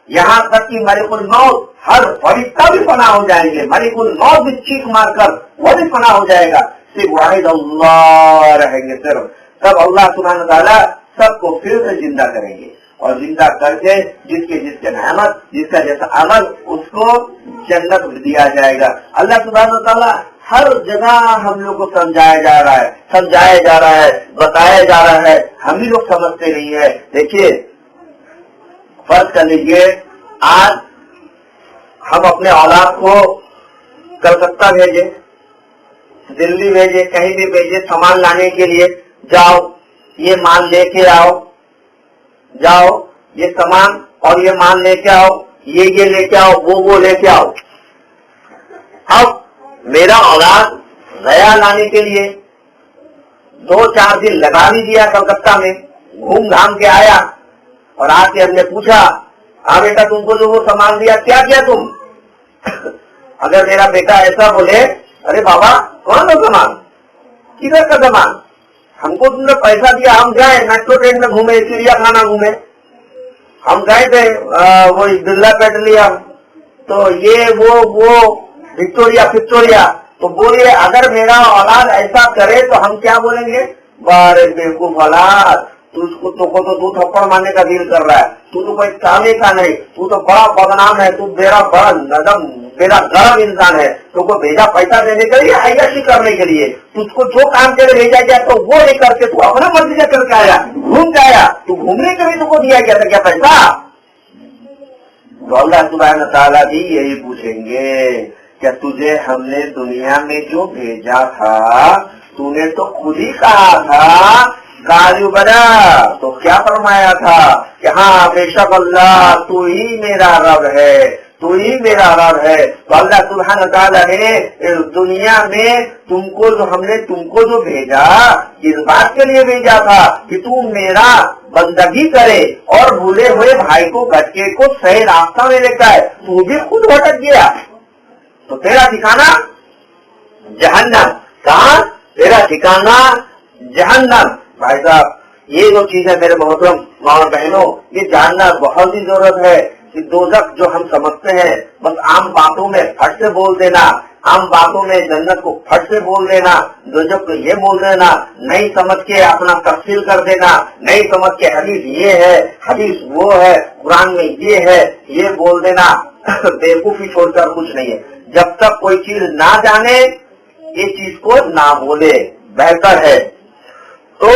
यहाँ तक कि मलिकुल मौत, हर फरिश्ता भी फना हो जाएंगे, मलिकुल मौत भी चीख मार कर वो भी फना हो जाएगा, सिर्फ वाहिद अल्लाह रहेंगे सिर्फ, तब अल्लाह सुब्हानहू व तआला सबको फिर से जिंदा करेंगे और जिंदा करके जिसके जिसके नेमत जिसका जैसा अमल उसको जन्नत दिया जाएगा। अल्लाह सुब्हानहू व तआला हर जगह हम लोग को समझाया जा रहा है, बताया जा रहा है, हम ही लोग समझते नहीं है। देखिए फर्ज कर लीजिए आज हम अपने औलाद को कलकत्ता भेजे, दिल्ली भेजे, कहीं भी भेजे सामान लाने के लिए, जाओ ये माल लेके आओ, जाओ ये सामान और ये माल लेके आओ, ये लेके आओ, वो लेके आओ। अब मेरा औलाद गया लाने के लिए, 2-4 दिन लगा भी दिया कलकत्ता में, घूम घाम के आया और आके हमने पूछा, हाँ बेटा तुमको जो वो सामान दिया क्या किया तुम? अगर मेरा बेटा ऐसा बोले, अरे बाबा कौन सा सामान, किधर का सामान, हमको तुमने पैसा दिया, हम गए मेट्रो ट्रेन में घूमे, चिड़ियाखाना घूमे, हम गए थे वो बिरला पेट्रोलियम, तो ये वो विक्टोरिया, तो बोलिए अगर मेरा औलाद ऐसा करे तो हम क्या बोलेंगे? बारे बेवकूफ औलाद, तुझको तो तू थप्पड़ मारने का दिल कर रहा है, तू तो कोई कामे का नहीं, तू तो बड़ा बदनाम है, तू मेरा बड़ा नदम मेरा गरम इंसान है, तुमको भेजा पैसा देने के लिए, अय्याशी करने के लिए, तुझको जो काम के लिए भेजा गया तो वो नहीं करके तू अपना मर्जी से करके आया, घूम के आया, तू घूमने के लिए तुमको दिया गया था क्या पैसा? तो अल्लाह सुब्हानहू व तआला भी यही पूछेंगे, क्या तुझे हमने दुनिया में जो भेजा था तूने तो खुद ही कहा था गालिब बना, तो क्या फरमाया था कि हाँ बेशक अल्लाह तू ही मेरा रब है, तू ही मेरा रब है। तो अल्लाह सुब्हानहू व तआला ने दुनिया में हमने तुमको जो भेजा इस बात के लिए भेजा था कि तू मेरा बंदगी करे और भूले हुए भाई को भटके को सही रास्ता में लेकर आए, तू भी खुद भटक गया तो तेरा ठिकाना जहन्नम। कहाँ? तेरा ठिकाना जहन्नम। भाई साहब ये जो चीज है मेरे मोहतरम और बहनों, ये जानना बहुत ही जरूरत है कि दोज़ख जो हम समझते हैं बस आम बातों में फट से बोल देना, आम बातों में जन्नत को फट से बोल देना, दोज़ख को ये बोल देना, नहीं समझ के अपना तफसील कर देना, नहीं समझ के हदीस ये है, हदीस वो है, कुरान में ये है, ये बोल देना, बेवकूफी छोड़कर कुछ नहीं है। जब तक कोई चीज ना जाने ये चीज को ना बोले बेहतर है। तो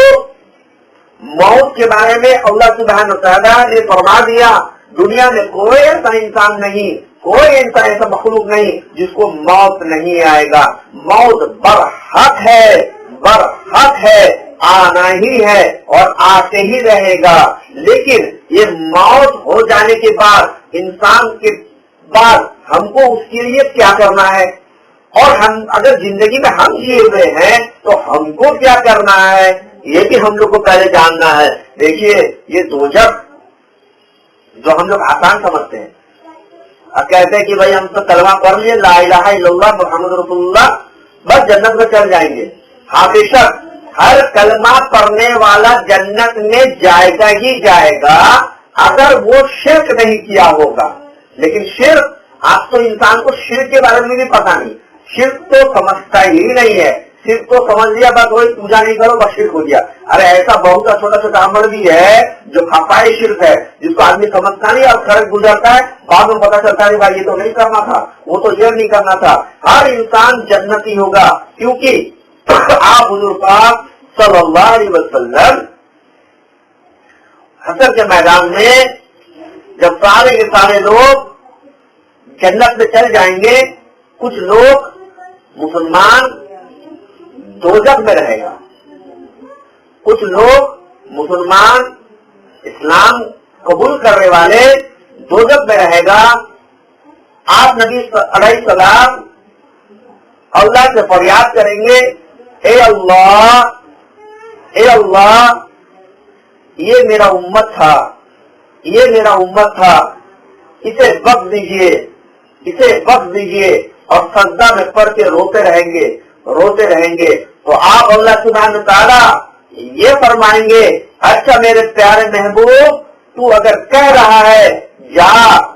मौत के बारे में अल्लाह सुब्हानहू व तआला ने फरमा दिया, दुनिया में कोई ऐसा इंसान नहीं, कोई ऐसा मखलूक नहीं जिसको मौत नहीं आएगा। मौत बरहक है, आना ही है और आते ही रहेगा। लेकिन ये मौत हो जाने के बाद इंसान के बाद हमको उसके लिए क्या करना है, और हम अगर जिंदगी में हम जिए हुए हैं तो हमको क्या करना है ये भी हम लोग को पहले जानना है। देखिए ये दोज़ख जो हम लोग आसान समझते हैं, अब कहते हैं कि भाई हम तो कलमा पढ़ लिए ला इलाहा इल्लल्लाह मुहम्मद रसूलुल्लाह बस जन्नत में चल जाएंगे। हाँ बेशक हर कलमा पढ़ने वाला जन्नत में जाएगा ही जाएगा अगर वो शिर्क नहीं किया होगा। लेकिन शिर्क, आज तो इंसान को शिर्क के बारे में भी पता नहीं, शिर्क तो समझता ही नहीं है, शिर्क तो समझ लिया बस वही पूजा नहीं करो बस शिर्क हो गया। अरे ऐसा बहुत सा छोटा छोटा अमल भी है जो खफाई शिर्क है, जिसको आदमी समझता नहीं और सड़क गुजरता है, बाद में पता चलता है भाई ये तो नहीं करना था, वो तो ये नहीं करना था। हर इंसान जन्नती होगा क्योंकि आप हुजूर पाक सल्लल्लाहु अलैहि वसल्लम हशर के मैदान में जब सारे के सारे लोग जन्नत में चल जाएंगे, कुछ लोग मुसलमान दोज़ख में रहेगा, कुछ लोग मुसलमान इस्लाम कबूल करने वाले दोज़ख में रहेगा। आप नबी अलैहिस्सलाम अल्लाह से फरियाद करेंगे, ए अल्लाह ये मेरा उम्मत था, इसे बख्श दीजिए और सजदा में पड़ के रोते रहेंगे। तो आप अल्लाह सुब्हानहू व तआला ये फरमाएंगे, अच्छा मेरे प्यारे महबूब तू अगर कह रहा है जा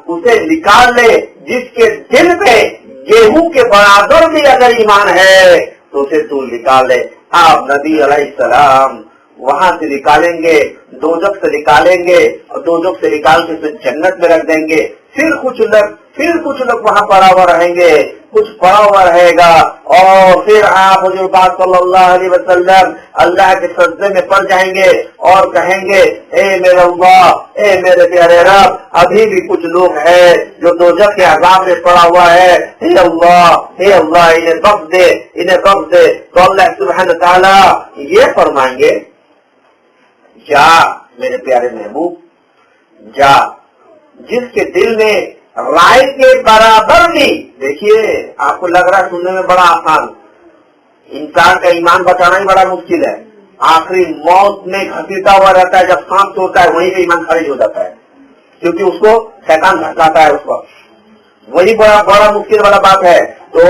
उसे निकाल ले, जिसके दिल में गेहूं के बराबर भी अगर ईमान है तो उसे तू निकाल ले। आप नबी अलैहिस्सलाम वहां से निकालेंगे, दोजख से निकालेंगे और दोजख से निकाल के उसे जन्नत में रख देंगे। फिर कुछ लोग वहां पड़ा हुआ रहेंगे, कुछ पड़ा हुआ रहेगा और फिर आप हुजूर पाक सल्लल्लाहु अलैहि वसल्लम अल्लाह के सजदे में पड़ जाएंगे और कहेंगे, ए मेरे अल्लाह, ए मेरे प्यारे रब, अभी भी कुछ लोग हैं जो दोजख के अज़ाब में पड़ा हुआ है, हे अल्लाह इन्हें बख्श दे। तो अल्लाह सुब्हान व तआला ये फरमाएंगे, जा मेरे प्यारे महबूब जा, जिसके दिल में राय के बराबर भी, देखिए आपको लग रहा है सुनने में बड़ा आसान, इंसान का ईमान बचाना ही बड़ा मुश्किल है। आखिरी मौत में घसीटा हुआ रहता है, जब सांस छोड़ता है वहीं पे ईमान खारिज हो जाता है, क्योंकि उसको शैतान भटकाता है उसको, वही बड़ा मुश्किल वाला बात है। तो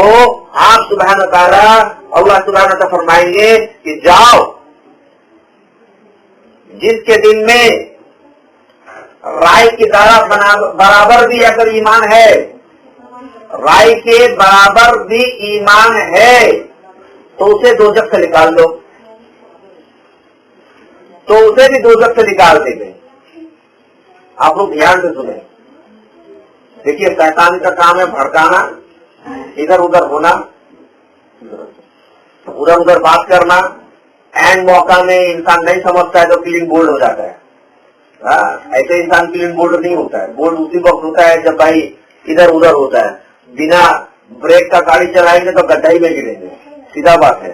आप सुभान अल्लाह सुभान फरमाएंगे कि जाओ, जिसके दिल में राय की बराबर भी अगर ईमान है, राय के बराबर भी ईमान है, तो उसे दोजख से निकाल दो, तो उसे भी दोजख से निकाल देंगे। आप लोग ध्यान से सुने, देखिए शैतान का काम है भड़काना, इधर उधर होना, उधर उधर बात करना, एंड मौका में इंसान नहीं समझता है तो क्लीन बोल्ड हो जाता है। ऐसे इंसान क्लीन बोल्ड नहीं होता है, बोल्ड उसी वक्त होता है जब भाई इधर उधर होता है। बिना ब्रेक का गाड़ी चलाएंगे तो गड्ढा ही में गिरेंगे, सीधा बात है।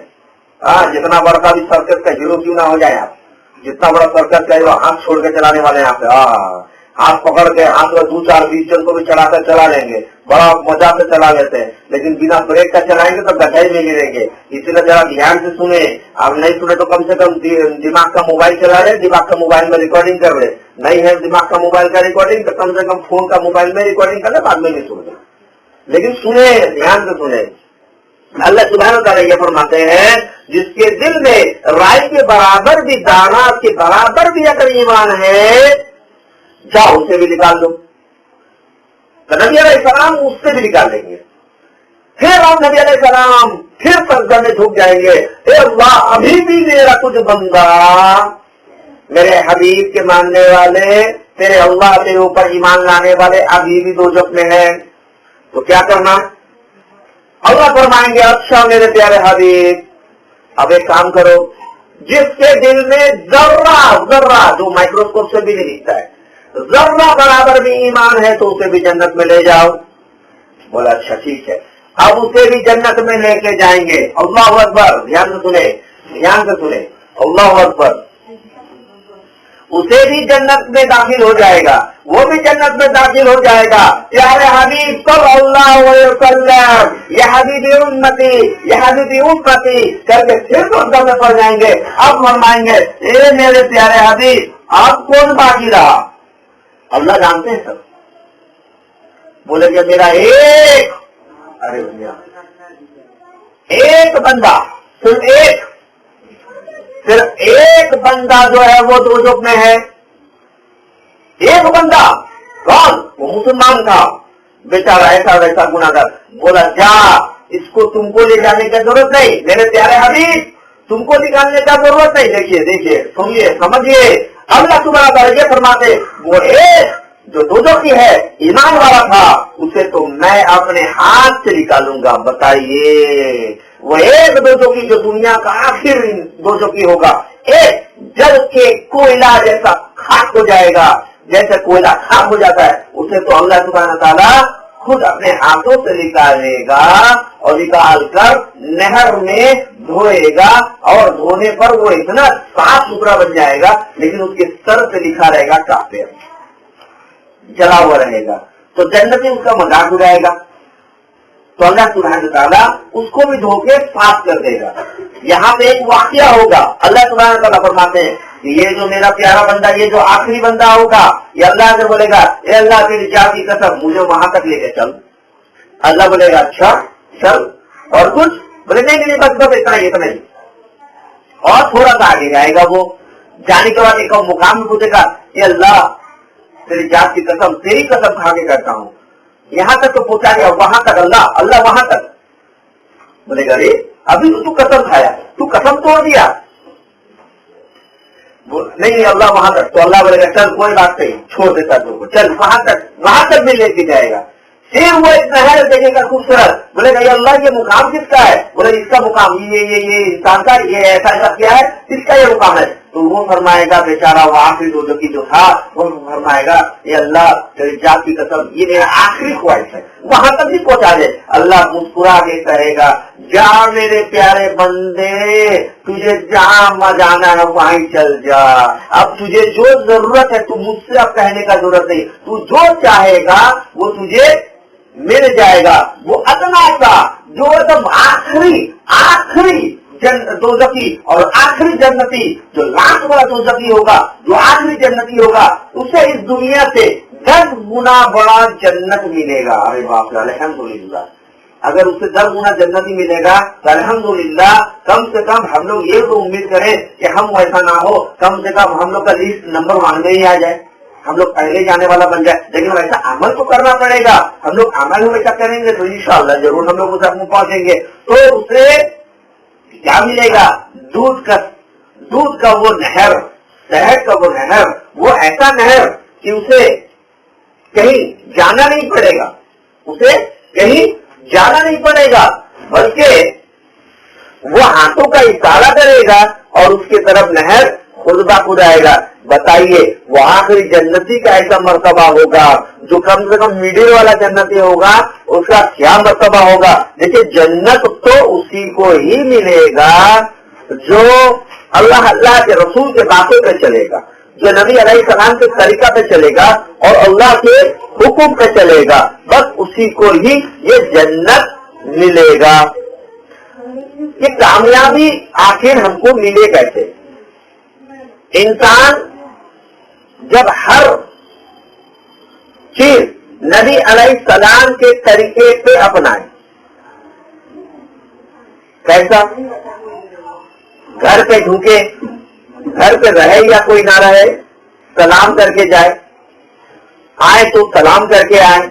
जितना बड़ा भी सर्कस का हीरो क्यों ना हो जाए आप, जितना बड़ा सर्कस का हीरो हाथ छोड़ के चलाने वाले यहाँ पे, हाथ पकड़ के हाथ में 2-4-20 जन को भी चढ़ाकर चला लेंगे, बड़ा मजा से चला लेते हैं, लेकिन बिना ब्रेक का चलाएंगे तो गड्ढे में गिरेंगे। इसीलिए जरा ध्यान से सुने, आप नहीं सुने तो कम से कम दिमाग का मोबाइल चला रहे, दिमाग का मोबाइल में रिकॉर्डिंग कर रहे, नहीं है दिमाग का मोबाइल का रिकॉर्डिंग तो कम से कम फोन का मोबाइल में रिकॉर्डिंग कर ले, बाद में नहीं सुन ले, लेकिन सुने, ध्यान से सुने। अल्लाह सुब्हानहू व तआला ये फरमाते हैं, जिसके दिल में राय के बराबर भी, दाना के बराबर भी अगर ईमान है, जाओ उसे भी निकाल दो। तो नबी अलैहिस्सलाम उससे भी निकाल लेंगे। फिर आप नबी अलैहिस्सलाम फिर सजदा में झुक जाएंगे, ए अल्लाह, अभी भी मेरा कुछ बंदा, मेरे हबीब के मानने वाले, तेरे अल्लाह के ऊपर ईमान लाने वाले अभी भी दोजख में है। तो क्या करना? अल्लाह फरमाएंगे, अच्छा मेरे प्यारे हबीब, अब एक काम करो, जिसके दिल में जर्रा जो माइक्रोस्कोप से भी नहीं दिखता है, जर्रा बराबर भी ईमान है, तो उसे भी जन्नत में ले जाओ। बोला अच्छा ठीक है, अब उसे भी जन्नत में लेके जाएंगे। अल्लाह अकबर, ध्यान से सुने, अल्लाह अकबर। उसे भी जन्नत में दाखिल हो जाएगा, वो भी जन्नत में दाखिल हो जाएगा। प्यारे हबीब सल्लल्लाहु अलैहि वसल्लम, यह हबीबी उम्मती करके फिर दोजख में पड़ जाएंगे। अब फरमाएंगे, ए मेरे प्यारे हबीब, आप कौन बाकी रहा? अल्लाह जानते हैं सब। बोलेंगे मेरा एक, अरे भैया एक बंदा, सिर्फ एक बंदा जो है वो दोजख में है। एक बंदा, कौन? वो मुसलमान था, बेचारा ऐसा वैसा गुनाहगार। बोला जा, इसको तुमको ले जाने की जरूरत नहीं, मेरे प्यारे हबीब, तुमको निकालने का जरूरत नहीं। देखिए सुनिए, समझिए, अल्लाह सुब्हानहू व तआला ये फरमाते, वो एक जो दोजखी है, ईमान वाला था, उसे तो मैं अपने हाथ से निकालूंगा। बताइए, वो एक दोजखी जो दुनिया का आखिर दोजखी होगा, एक जल के कोयला जैसा खाक हो जाएगा, जैसे कोयला खाक हो जाता है, उसे तो अल्लाह सुब्हानहू व तआला खुद अपने हाथों से निकालेगा और निकाल कर नहर में धोएगा, और धोने पर वो इतना साफ सुथरा बन जाएगा, लेकिन उसके सर से लिखा रहेगा काफिर, जला हुआ रहेगा। तो जन्नत में उसका मजाक उड़ाएगा, तो अल्लाह सुब्हानहू व तआला उसको भी धो के साफ कर देगा। यहाँ पे एक वाकया होगा, अल्लाह सुब्हानहू व तआला फरमाते हैं कि ये जो मेरा प्यारा बंदा, ये जो आखिरी बंदा होगा, ये अल्लाह से बोलेगा, ए अल्लाह तेरी जात की कसम, मुझे वहां तक लेके चल। अल्लाह बोलेगा अच्छा चल, और कुछ? बोले नहीं बस इतना ही, और थोड़ा सा आगे जाएगा। वो जाने के बाद एक मुकाम में पूछेगा, ये अल्लाह तेरी जात की कसम, तेरी कसम खा के करता हूँ, यहाँ तक तो पहुंचा गया, वहां तक अल्लाह वहां तक। بولے گا ارے ابھی تو قسم کھایا, تو قسم توڑ دیا. نہیں اللہ وہاں تک, تو اللہ بولے گا چل کوئی بات نہیں, چھوڑ دیتا تو, چل وہاں تک بھی لے کے جائے گا. پھر وہ ایک نہر دیکھے گا خوبصورت, بولے گا یہ اللہ یہ مقام کس کا ہے؟ بولے اس کا مقام یہ انسان کا, یہ ایسا کیا ہے, کس کا یہ مقام ہے؟ تو وہ فرمائے گا بیچارہ وہ آخری دوزخی جو تھا, وہ فرمائے گا یہ اللہ تیری ذات کی قسم یہ میرا آخری خواہش ہے, وہاں تک بھی پہنچا دے. اللہ مسکرا کے کہے گا جا میرے پیارے بندے, تجھے جہاں جانا ہے وہیں چل جا, اب تجھے جو ضرورت ہے تو مجھ سے اب کہنے کا ضرورت نہیں, تو جو چاہے گا وہ تجھے مل جائے گا. وہ ادنا سا جو ایک آخری دوزخی اور آخری جنتی, جو لاکھ والا دوزخی ہوگا, جو آخری جنتی ہوگا, اسے اس دنیا سے 10 گنا بڑا جنت ملے گا. ارے باپ رے الحمدللہ, اگر اسے 10 گنا جنتی ملے گا تو الحمدللہ کم سے کم ہم لوگ یہ تو امید کریں کہ ہم ویسا نہ ہو, کم سے کم ہم لوگ کا لسٹ نمبر 1 میں ہی آ جائے, ہم لوگ پہلے جانے والا بن جائے. لیکن ویسا عمل تو کرنا پڑے گا, ہم لوگ عمل ویسا کریں گے تو انشاءاللہ ضرور ہم لوگ اس میں پہنچیں گے. تو اسے کیا ملے گا؟ دودھ کا وہ نہر, شہد کا وہ نہر, وہ ایسا نہر کہ اسے کہیں جانا نہیں پڑے گا, اسے کہیں جانا نہیں پڑے گا, بلکہ وہ ہاتھوں کا اشارہ کرے گا اور اس کی طرف نہر خود بخود آئے گا. بتائیے وہ آخری جنتی کا ایسا مرتبہ ہوگا, جو کم سے کم میڈل والا جنتی ہوگا اس کا کیا مرتبہ ہوگا. دیکھیے جنت تو اسی کو ہی ملے گا جو اللہ کے رسول کے باتوں پہ چلے گا, جو نبی علیہ السلام کے طریقہ پہ چلے گا اور اللہ کے حکم پہ چلے گا, بس اسی کو ہی یہ جنت ملے گا. یہ کامیابی آخر ہم کو ملے کیسے؟ انسان جب ہر چیز نبی علیہ السلام کے طریقے پہ اپنائے. کیسا؟ گھر پہ ڈھوکے, گھر پہ رہے یا کوئی نہ رہے, سلام کر کے جائے, آئے تو سلام کر کے آئے,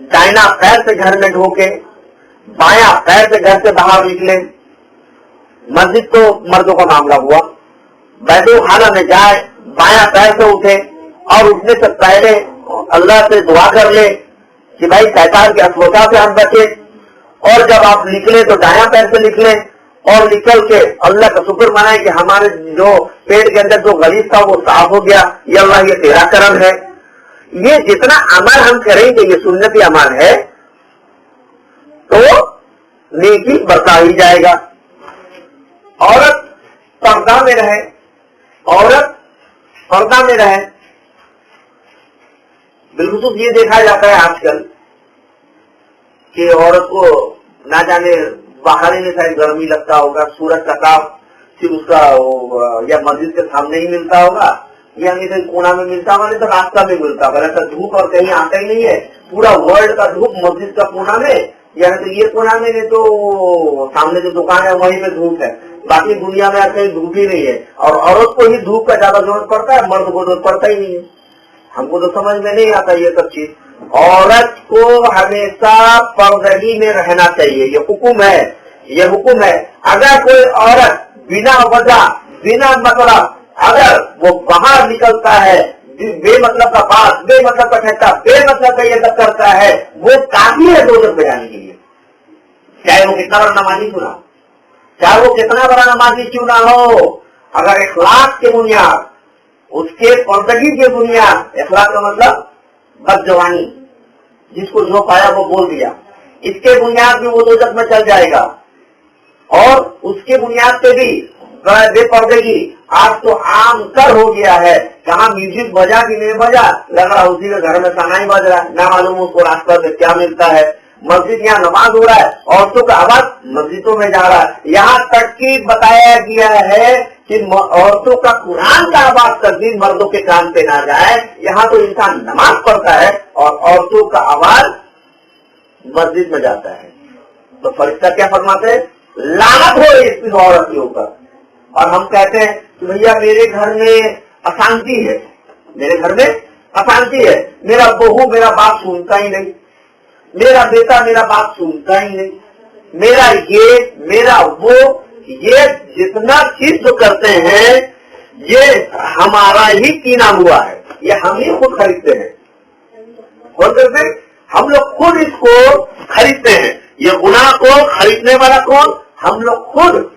دائنا پیر سے گھر میں ڈھوکے, بایاں پیر سے گھر سے باہر نکلے. مسجد تو مردوں کا معاملہ ہوا, بیت الخانہ میں جائے, بایاں پیر سے اٹھے اور اٹھنے سے پہلے اللہ سے دعا کر لے کہ بھائی شیطان کے اسوسا سے ہم بچے, اور جب آپ نکلے تو دایاں پیر سے نکلے اور نکل کے اللہ کا شکر منائے کہ ہمارے جو پیٹ کے اندر جو غلیظ تھا وہ صاف ہو گیا, یہ اللہ یہ تیرا کرم ہے. یہ جتنا عمل ہم کریں گے یہ سنتی عمل ہے تو نیکی برتا ہی جائے گا. عورت پردہ میں رہے, عورت پردہ میں رہے. بالخصوص یہ دیکھا جاتا ہے آج کل کہ عورت کو نہ جانے باہر میں شاید گرمی لگتا ہوگا, سورج کا تاپ پھر اس کا یا مسجد کے سامنے ہی ملتا ہوگا یا نہیں کہیں کونا میں ملتا ہوگا, نہیں تو راستہ میں ملتا ہوگا. ایسا دھوپ اور کہیں آتا ہی نہیں ہے, پورا ورلڈ کا دھوپ مسجد کا کونا میں, یا تو یہ کونا میں نہیں تو سامنے جو دکان ہے وہیں پہ دھوپ ہے, باقی دنیا میں کہیں دھوپ ہی نہیں ہے. اور عورت کو ہی دھوپ کا زیادہ ضرورت پڑتا ہے, مرد کو ضرورت پڑتا ہی نہیں ہے. ہم کو تو سمجھ میں نہیں آتا یہ سب چیز. عورت کو ہمیشہ پردگی میں رہنا چاہیے, یہ حکم ہے, یہ حکم ہے. اگر کوئی عورت بنا وجہ بنا مطلب اگر وہ باہر نکلتا ہے, بے مطلب کا بات, بے مطلب کا ٹھٹا, بے مطلب کا یہ سب کرتا ہے, وہ کافی ہے دوزخ میں جانے کے لیے, چاہے وہ کتنا بڑا نمازی کیوں نہ ہو, چاہے وہ کتنا بڑا نمازی کیوں نہ ہو. اگر اخلاق کے بنیاد, اس کے پردگی کے بنیاد, اخلاق کا مطلب بدزبانی, جس کو جو پایا وہ بول دیا, اس کے بنیاد میں وہ دوزخ میں چل جائے گا. اور اس کے بنیاد پہ بھی بے پردگی آج تو عام کر ہو گیا ہے. کہاں میوزک بجا کہ نہیں بجا, لگ رہا اسی کے گھر میں سنائی بج رہا ہے, نہ معلوم اس کو راستہ میں کیا ملتا ہے. مسجد یہاں نماز ہو رہا ہے, عورتوں کا آواز مسجدوں میں جا رہا ہے. یہاں تک کہ بتایا گیا ہے کہ عورتوں کا قرآن کا آواز کبھی مردوں کے کان پہ نہ جائے. یہاں تو انسان نماز پڑھتا ہے اور عورتوں کا آواز مسجد میں جاتا ہے. تو فرشتہ کیا فرماتے ہیں, لعنت ہو اس عورت کے اوپر. اور ہم کہتے ہیں کہ بھیا میرے گھر میں اشانتی ہے, میرے گھر میں اشانتی ہے, میرا بہو میرا بات سنتا ہی نہیں, میرا بیٹا میرا بات سنتا ہی نہیں. मेरा ये, मेरा वो, ये जितना चीज जो करते हैं ये हमारा ही कीना हुआ है, ये हम ही खुद खरीदते हैं। और फिर हम लोग खुद इसको खरीदते हैं। ये गुनाह को खरीदने वाला कौन? हम लोग खुद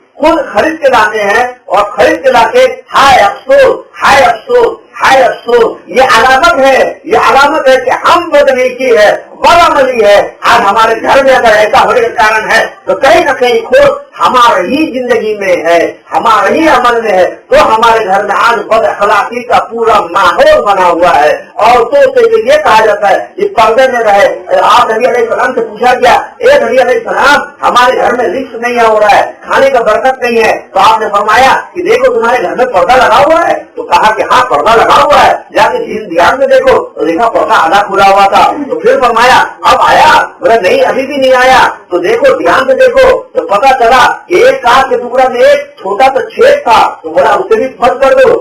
खरीद के लाते हैं और खरीद के लाके हाय अफसोस, हाय अफसोस, हाय अफसोस। ये अलामत है कि हम बदनीकी है, बदअमली है। आज हमारे घर में अगर ऐसा होने का कारण है तो कहीं न कहीं खुद हमारे ही जिंदगी में है, हमारे ही अमल में है। तो हमारे घर में आज बदअखलाकी का पूरा माहौल बना हुआ है। औरतों से तो ये कहा जाता है कि पर्दे में रहे। आप नबी अलैहिस्सलाम से पूछा गया, ए नबी अलैहिस्सलाम हमारे घर में रिस्क नहीं हो रहा है, खाने का बरकत नहीं है, तो आपने फरमाया कि देखो तुम्हारे घर में पर्दा लगा हुआ है। तो कहा कि हाँ पर्दा लगा हुआ है। जाके ध्यान में देखो तो देखा पर्दा आधा खुला हुआ था। तो फिर फरमाया अब आया? बोला नहीं अभी भी नहीं आया। तो देखो ध्यान से देखो तो पता चला एक कांच के टुकड़ा में एक छोटा सा छेद था। तो बोला उसे भी बंद कर दो।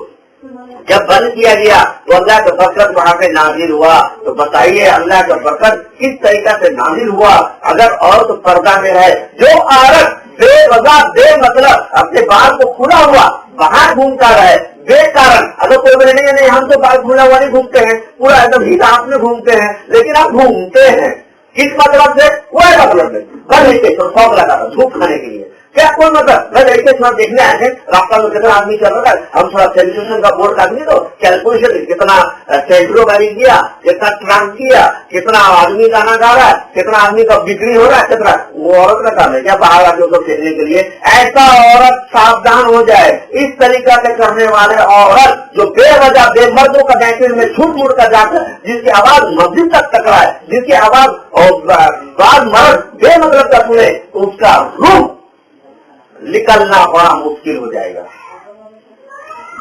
जब बंद किया गया तो अल्लाह का बरकत वहाँ पे नाजिल हुआ। तो बताइए अल्लाह का बरकत किस तरीका से नाजिल हुआ अगर औरत पर्दा में रहे। जो औरत बेवजह बेमतलब अपने बाल को खुला हुआ बाहर घूमता रहे बेकारण, अगर कोई बोले नहीं हम तो बाल खुला हुआ नहीं घूमते हैं, पूरा एकदम हिसाब में घूमते हैं, लेकिन आप घूमते हैं किस मतलब से? कोई मतलब नहीं, बस ऐसे तो शौक लगा था धूप खाने के लिए। क्या कोई मतलब? बस ऐसे थोड़ा देखने आए थे रास्ता में कितना आदमी चल रहा है, हम थोड़ा टेलीविजन का बोर्ड काट तो कैलकुलेशन कितना सेंट्रो गाड़ी किया, कितना ट्रक किया, कितना आदमी गाना गा रहा है, कितना आदमी का बिक्री हो रहा है, कितना वो औरत का काम है क्या बाहर आके उसको खेलने के लिए? ऐसा औरत सावधान हो जाए। इस तरीका से करने वाले औरत जो बेवजह बेमर्दों का बैठने में छूट मुड़ कर जाकर जिसकी आवाज मस्जिद तक टकराए, जिसकी आवाज बाद मर्द बेमतलब का सुने, उसका रूह निकलना बड़ा मुश्किल हो जाएगा।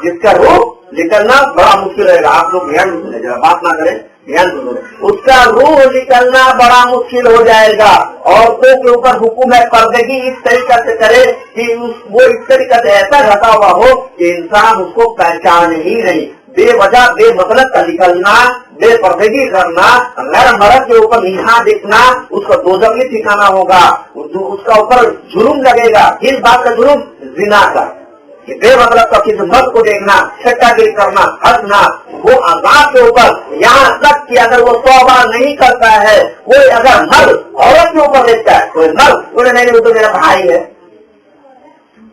जिसका रूह निकलना बड़ा मुश्किल रहेगा। आप लोग ध्यान सुने, जरा बात ना करें, ध्यान सुनो। उसका रूह निकलना बड़ा मुश्किल हो जाएगा। औरतों के ऊपर हुक्म है पर्दगी इस तरीका से करे कि वो इस तरीका से ऐसा ढका हुआ हो कि इंसान उसको पहचाने ही नहीं। बेवजह बेमतलब का निकलना, बेपर्दगी करना, गैर मर्द के ऊपर निगाह देखना, उसका दोजख में ठिकाना होगा, उसका ऊपर जुर्म लगेगा। किस बात का जुर्म? जिना का। कि बेमतलब का किसी मर्द को देखना, छट्टागिरी करना, हंसना, वो अज़ाब के ऊपर, यहाँ तक कि अगर वो तौबा नहीं करता है, कोई अगर मर्द औरत के ऊपर देखता है, कोई मर्द बोले नहीं वो तो मेरा भाई है,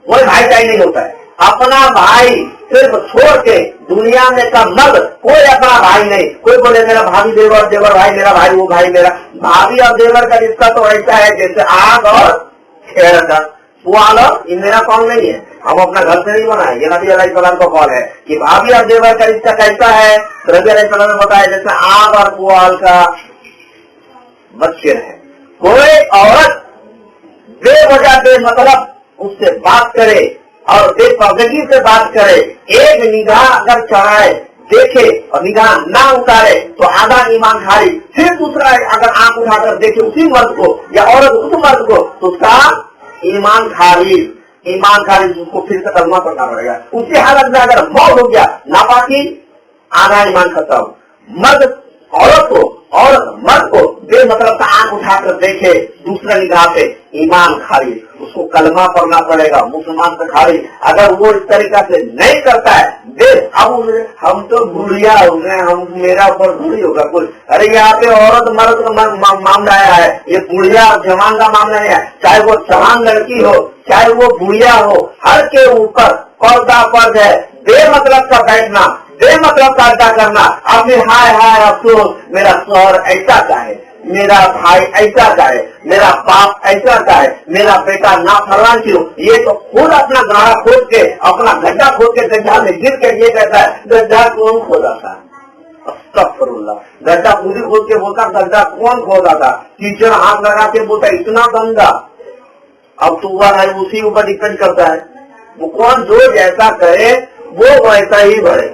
कोई भाईचाई नहीं होता है। अपना भाई सिर्फ छोड़ के दुनिया में का मर्द कोई अपना भाई नहीं। कोई बोले मेरा भाभी देवर, देवर भाई मेरा भाई, वो भाई मेरा। भाभी और देवर का रिश्ता तो ऐसा है जैसे आग और खेर का। ये मेरा कौन नहीं है, हम अपना घर से नहीं बनाए। ये नबी अलैहिस्सलाम का कौल है कि भाभी और देवर का रिश्ता कैसा है। तो नबी अलैहिस्सलाम ने बताया जैसे आग और पुआल का बच्चे है। कोई औरत बेवजह बेमतलब उससे बात करे और बेपर्दगी से बात करे, एक निगाह अगर चढ़ाए देखे और निगाह ना उतारे तो आधा ईमान खारी। फिर दूसरा अगर आंख उठाकर देखे उसी मर्द को या औरत उस मर्द को तो उसका ईमान खारिज उसको फिर से कलमा पड़ना पड़ेगा। उसी हालत में अगर मौत हो गया नापाकी, आधा ईमान खत्म। मर्द औरत को, औरत मर्द को बेमतलब का आंख उठाकर देखे दूसरा निगाह से, ईमान खारिज, उसको कलमा पढ़ना पड़ेगा, मुसलमान से खारिज। अगर वो इस तरीका से नहीं करता है, अब हम तो बुढ़िया हो गए, हम मेरा ऊपर थोड़ी होगा कुछ। अरे यहाँ पे औरत मर्द का मामला आया है, ये बुढ़िया जवान का मामला नहीं है। चाहे वो जवान लड़की हो, चाहे वो बुढ़िया हो, हर के ऊपर पर्दा फर्ज है। बेमतलब का बैठना, बेमतलब का अड्डा करना, अपने हाय हाय अफसोस मेरा शौहर ऐसा का है, मेरा भाई ऐसा का है, मेरा बाप ऐसा का है, मेरा बेटा नाफरमान क्यों। ये तो खुद अपना गाढ़ा खोद के, अपना गड्ढा खोद के गड्ढा में गिर के ये कहता है गड्ढा कौन खोदा था। अस्तगफिरुल्लाह, गड्ढा खुद ही खोद के बोलता गड्ढा कौन खोदा था। टीचर हाथ लगा के बोलता इतना गंदा। अब तो हुआ उसी ऊपर डिपेंड करता है, वो कौन जो जैसा करे वो वैसा ही बढ़े।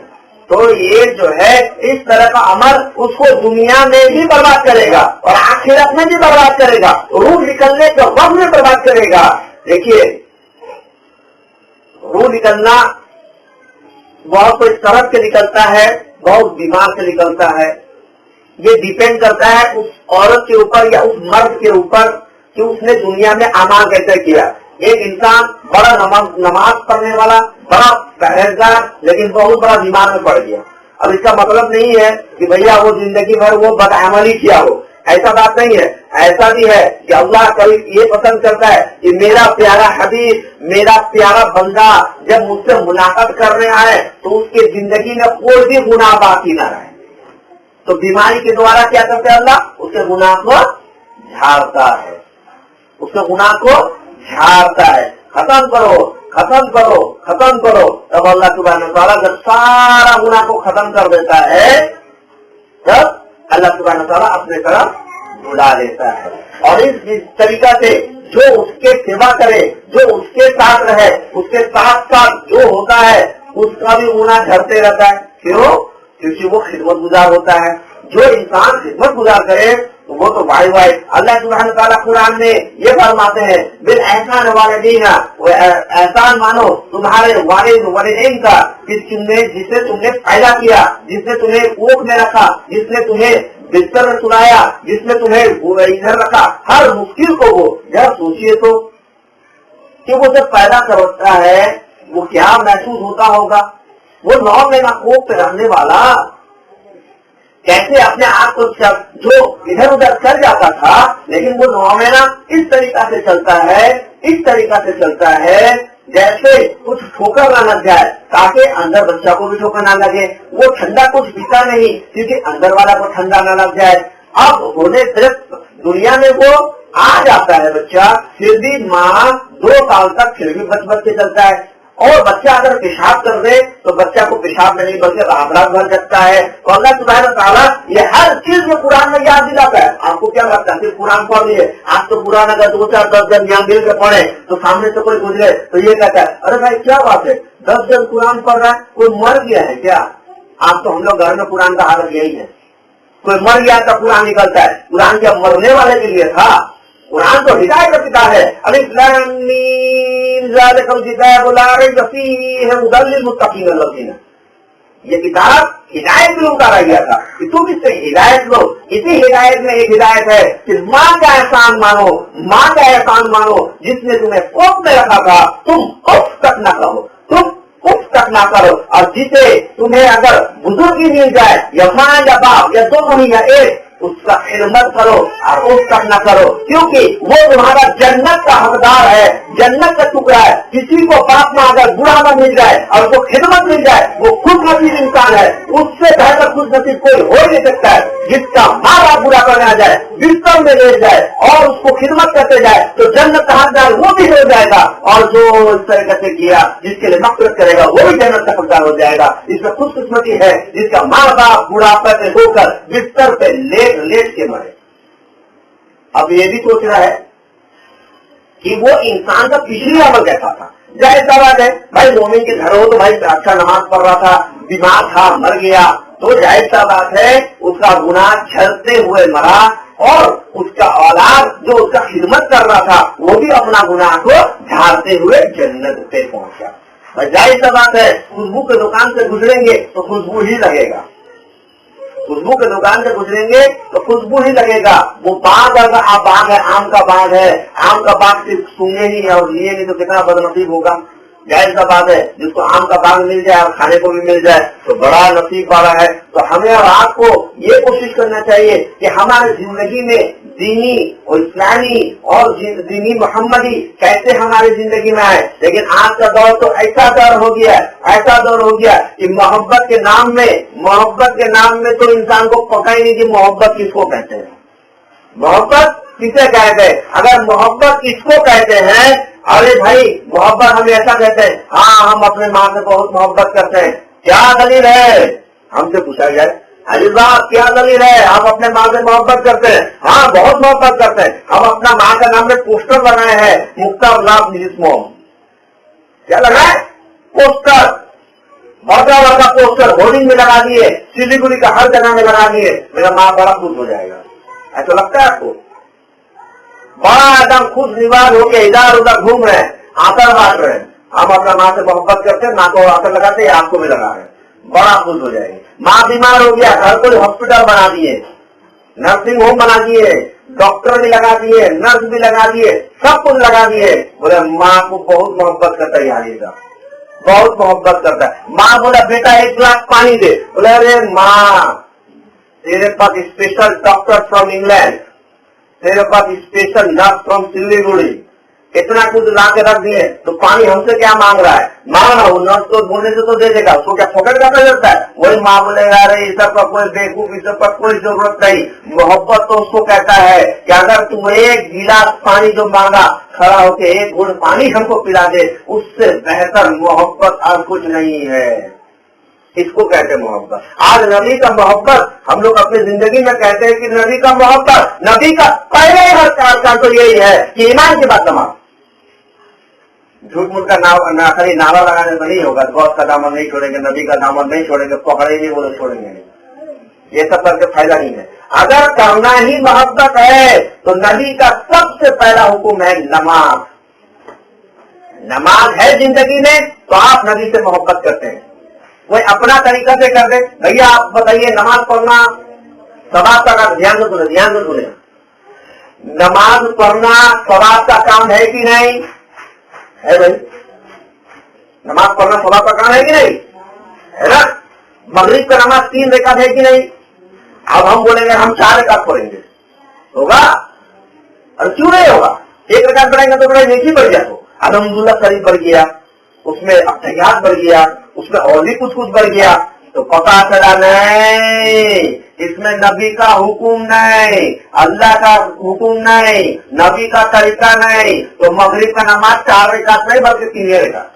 तो ये जो है इस तरह का अमल उसको दुनिया में भी बर्बाद करेगा और आखिरत में भी बर्बाद करेगा, रूह निकलने के वक्त में बर्बाद करेगा। देखिए रूह निकलना बहुत कोई तरफ से निकलता है, बहुत बीमार से निकलता है। ये डिपेंड करता है उस औरत के ऊपर या उस मर्द के ऊपर कि उसने दुनिया में अमाल कैसे किया। एक इंसान बड़ा नमाज पढ़ने वाला, बड़ा परहेजगार, लेकिन बहुत बड़ा बीमार में पड़ गया। अब इसका मतलब नहीं है कि भैया वो जिंदगी भर वो बदअमली किया हो, ऐसा बात नहीं है। ऐसा भी है कि अल्लाह कभी ये पसंद करता है कि मेरा प्यारा हबीब, मेरा प्यारा बंदा जब मुझसे मुलाकात करने आए तो उसके जिंदगी में कोई भी गुनाह बाकी न रहे। तो बीमारी के द्वारा क्या करते हैं अल्लाह? उसके गुनाह को झाड़ता है, उसके गुनाह को झाड़ता है। खत्म करो, खत्म करो, खत्म करो। तब अल्लाह सुब्हानहू तआला जब सारा गुनाह को खत्म कर देता है, तब अल्लाह सुब्हानहू तआला अपने तरफ बुला लेता है। और इस तरीका से जो उसके सेवा करे, जो उसके साथ रहे, उसके साथ साथ जो होता है उसका भी गुनाह झड़ते रहता है। क्यों? क्योंकि वो खिदमत गुजार होता है। जो इंसान खिदमत गुजार करे तो वो तो भाई भाई अल्लाह सुब्हानहू तआला कुरान में ये फरमाते हैं, बिल एहसान वालिदैन, वो एहसान मानो तुम्हारे वालिदैन का, जिसने तुमने पैदा किया, जिसने तुम्हें कोख में रखा, जिसने तुम्हें बिस्तर में सुलाया, जिसने तुम्हें इधर रखा, हर मुश्किल को वो जरा सोचिए तो कि वो जब पैदा करता है वो क्या महसूस होता होगा। वो 9 महीना कोख पे रहने वाला कैसे अपने आप को जो इधर उधर कर जाता था, लेकिन वो 9 महीना इस तरीका से चलता है, इस तरीका से चलता है जैसे कुछ ठोकर ना लग जाए, ताकि अंदर बच्चा को भी ठोकर ना लगे। वो ठंडा कुछ पीता नहीं क्योंकि अंदर वाला को ठंडा ना लग जाए। अब होने सिर्फ दुनिया में वो आ जाता है बच्चा, फिर भी माँ 2 साल तक फिर भी बच के चलता है। और बच्चा अगर पेशाब कर दे तो बच्चा को पेशाब में नहीं बल्कि रात भर सकता है। तो अल्लाह सुब्हानहू तआला ये हर चीज में कुरान में याद दिलाता है। आपको क्या लगता है सिर्फ कुरान पढ़ लिए? आज तो कुरान अगर 2, 4, 10 जन यहाँ मिल के पढ़े तो सामने से कोई गुजरे तो ये कहता है, अरे भाई क्या बात है, 10 जन कुरान पढ़ रहा है, कोई मर गया है क्या? आज तो हम लोग घर में कुरान का हालत यही है, कोई मर गया तो कुरान निकलता है। कुरान क्या मरने वाले के लिए था? कुरान तो हिदायत का किताब है। अलिफ लाम मीम ज़ालिकल किताबु ला रैब फीहि हुदल लिल मुत्तक़ीन। ये किताब हिदायत के लिए उतारा गया था कि तुम इससे हिदायत लो। इसी हिदायत में एक हिदायत है कि माँ का एहसान मानो, माँ का एहसान मानो जिसने तुम्हें कोख में रखा था, तुम उफ तक न करो, तुम उफ तक ना करो। और जिसे तुम्हें अगर बुजुर्गी मिल जाए या माँ या बाप या दोनों ही या एक, उसका खिदमत करो और उस तक न करो, क्योंकि वो तुम्हारा जन्नत का हकदार है, जन्नत का टुकड़ा है। किसी को बाप में अगर बुरा न मिल जाए और वो खिदमत मिल जाए, वो खुद नसीब इंसान है। उससे बेहतर खुद नसीब कोई हो नहीं सकता है। जिसका माँ बाप बुरा करने आ जाए, बिस्तर में ले जाए और उसको खिदमत करते जाए तो जन्नत का हकदार वो भी हो जाएगा। और जो इस तरीके से किया जिसके लिए मक़फ़िरत करेगा वो भी जन्नत का हकदार हो जाएगा। इसमें खुशकिस्मती है जिसका माँ बाप बुढ़ापे में होकर बिस्तर पे लेट के मरे। अब ये भी सोच रहा है कि वो इंसान का पिछली अमल कैसा था। जाहिर सा बात है भाई, मोमिन के घर हो तो भाई अच्छा नमाज पढ़ रहा था, बीमार था, मर गया, तो जाहिर सा बात है उसका गुनाह झड़ते हुए मरा और उसका औलाद जो उसका खिदमत कर रहा था वो भी अपना गुनाह को झाड़ते हुए जन्नत पे पहुंचा। जाहिर सा बात है खुशबू के दुकान से गुजरेंगे तो खुशबू ही लगेगा, खुशबू के दुकान से गुजरेंगे तो खुशबू ही लगेगा। वो बाग अगर बाग है, आम का बाग है, आम का बाग सिर्फ सूंघे नहीं और लिए नहीं तो कितना बदनसीब होगा। जाहिर सा बात है जिसको आम का बाग मिल जाए और खाने को भी मिल जाए तो बड़ा नसीब वाला है। तो हमें और आपको ये कोशिश करना चाहिए कि हमारी जिंदगी में दीनी और इस्लामी और दीनी मोहम्मदी कैसे हमारी जिंदगी में आए। लेकिन आज का दौर तो ऐसा दौर हो गया, ऐसा दौर हो गया कि मोहब्बत के नाम में तो इंसान को पता ही नहीं कि मोहब्बत किसको कहते हैं, मोहब्बत किसे कहते हैं। अगर मोहब्बत किसको कहते हैं, अरे भाई मोहब्बत हम ऐसा कहते हैं, हाँ हम अपने माँ से बहुत मोहब्बत करते हैं, क्या दलील है? हमसे पूछा जाए, अरे बाप क्या दलील है? हम अपने माँ से मोहब्बत करते हैं, हाँ बहुत मोहब्बत करते हैं। हम अपना माँ का नाम में पोस्टर बनाए हैं, मुख्तार लाभ निस्मो, क्या लगा है पोस्टर, बड़ा पोस्टर होर्डिंग में लगा दिए, सिलीगुड़ी का हर जगह में लगा दिए। मेरा माँ बड़ा खुश हो जाएगा, ऐसा लगता है आपको? बड़ा एकदम खुश निवाज होके इधर उधर घूम रहे हैं, आकर बांट रहे हैं। हम अपना माँ से मोहब्बत करते हैं, माँ को आकर लगाते हैं, आपको भी लगा रहे हैं, बड़ा खुश हो जाएंगे। माँ बीमार हो गया, घर को हॉस्पिटल बना दिए, नर्सिंग होम बना दिए, डॉक्टर भी लगा दिए, नर्स भी लगा दिए, सब कुछ लगा दिए। बोले माँ को बहुत मोहब्बत करता है यार, का बहुत मोहब्बत करता है। माँ बोला बेटा एक गिलास पानी दे। बोले अरे माँ तेरे पास स्पेशल डॉक्टर फ्रॉम इंग्लैंड, तेरे पास स्पेशल नर्स फ्रॉम सिलीगुड़ी, इतना कुछ ला के रख दिए, तो पानी हमसे क्या मांग रहा है? मांगना वो नर्स तो बोलने से तो दे देगा, उसको क्या पॉकेट का लगता है? वही माँ बोलेगा अरे इस सब का कोई बेवकूफ, इस सब का कोई जरूरत नहीं। मोहब्बत तो उसको कहता है कि अगर तू एक गिलास पानी जो मांगा खड़ा होके एक घूंट पानी हमको पिला दे, उससे बेहतर मोहब्बत और कुछ नहीं है। इसको कहते हैं मोहब्बत। आज नबी का मोहब्बत हम लोग अपनी जिंदगी में कहते हैं कि नबी का मोहब्बत, नबी का पहले हर काम तो यही है कि ईमान के बाद नमाज। झूठ मूठ का खाली नारा लगाने से नहीं होगा। गौस का दामन नहीं छोड़ेंगे, नबी का दामन नहीं छोड़ेंगे, पकड़ेंगे वो लोग छोड़ेंगे नहीं, ये सब करके फायदा नहीं है। अगर करना ही मोहब्बत है तो नबी का सबसे पहला हुक्म है नमाज। नमाज है जिंदगी में तो आप नबी से मोहब्बत करते हैं। कोई अपना तरीका से कर दे, भैया आप बताइए नमाज पढ़ना सवाब का, ध्यान से सुने, ध्यान से सुने, नमाज पढ़ना सवाब का काम है कि नहीं है? भाई नमाज पढ़ना सवाब का काम है कि नहीं है ना? मगरिब का नमाज 3 रकात है कि नहीं? अब हम बोलेंगे हम 4 रकात पढ़ेंगे, होगा? और क्यों नहीं होगा? 1 रकात पढ़ेंगे तो बड़ा नेकी बढ़ गया, तो अल्हम्दुलिल्लाह शरीफ बढ़ गया, उसमें अत्तहियात बढ़ गया, उसमें और भी कुछ कुछ बढ़ गया। तो पता चला नहीं, इसमें नबी का हुक्म नहीं, अल्लाह का हुक्म नहीं, नबी का तरीका नहीं। तो मगरिब का नमाज 4 रकात नहीं बल्कि 3 रकात।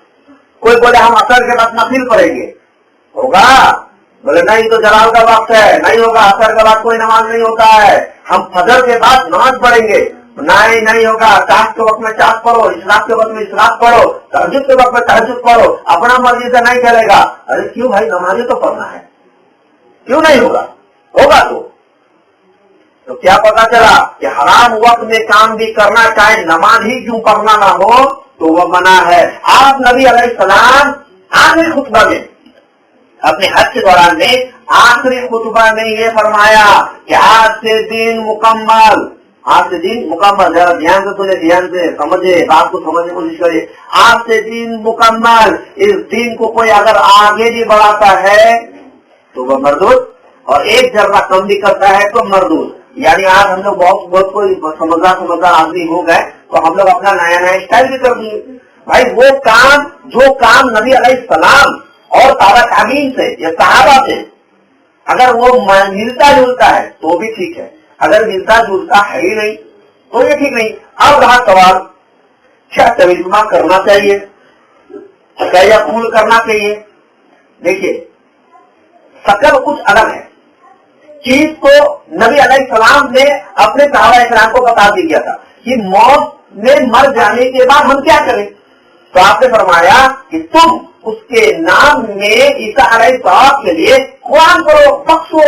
कोई बोले हम असर के बाद नफिल पढ़ेंगे, होगा? बोले नहीं तो जलाल का वक्त है, नहीं होगा। असर के बाद कोई नमाज नहीं होता है, हम फजर के बाद नमाज पढ़ेंगे, नहीं होगा। चाँद के वक्त में चाँद पढ़ो, इशराक के वक्त में इशराक पढ़ो, तहज्जुद के वक्त में तहज्जुद पढ़ो, अपना मर्जी से नहीं चलेगा। अरे क्यों भाई, नमाज तो पढ़ना है, क्यों नहीं होगा? होगा तो क्या पता चला कि हराम वक्त में काम भी करना, चाहे नमाज ही क्यों पढ़ना ना हो तो वह मना है। आप नबी अलैहिस्सलाम आखिरी खुतबा में, अपने हज के दौरान में आखिरी खुतबा में ये फरमाया कि आज से दिन मुकम्मल, आज से दिन मुकम्मल। जरा ध्यान से सुने, ध्यान से समझे, बात को समझने की कोशिश करिए। आज से दिन मुकम्मल, इस दिन को कोई अगर आगे भी बढ़ाता है तो वह मरदूद, और 1 जर्रा कम भी करता है तो मरदूद। यानी आज हम लोग बहुत कोई समझदार आदमी हो गए तो हम लोग अपना नया स्टाइल भी कर दिए। भाई वो काम, जो काम नबी अलैहिस्सलाम और ताबा ताबीन से या सहाबा से अगर वो मिलता जुलता है तो भी ठीक है, अगर मिलता जुलता है ही नहीं तो ये ठीक नहीं। अब रहा सवाल, क्या तर्जुमा करना चाहिए, क्या या कबूल करना चाहिए? देखिए शकल कुछ अलग है, चीज को नबी अलैहिस्सलाम ने अपने सहाबा इकराम को बता दिया था कि मौत में मर जाने के बाद हम क्या करें। तो आपने फरमाया कि तुम उसके नाम में ईसा अलैहिस्सलाम के लिए कुरान करो, बख्शो,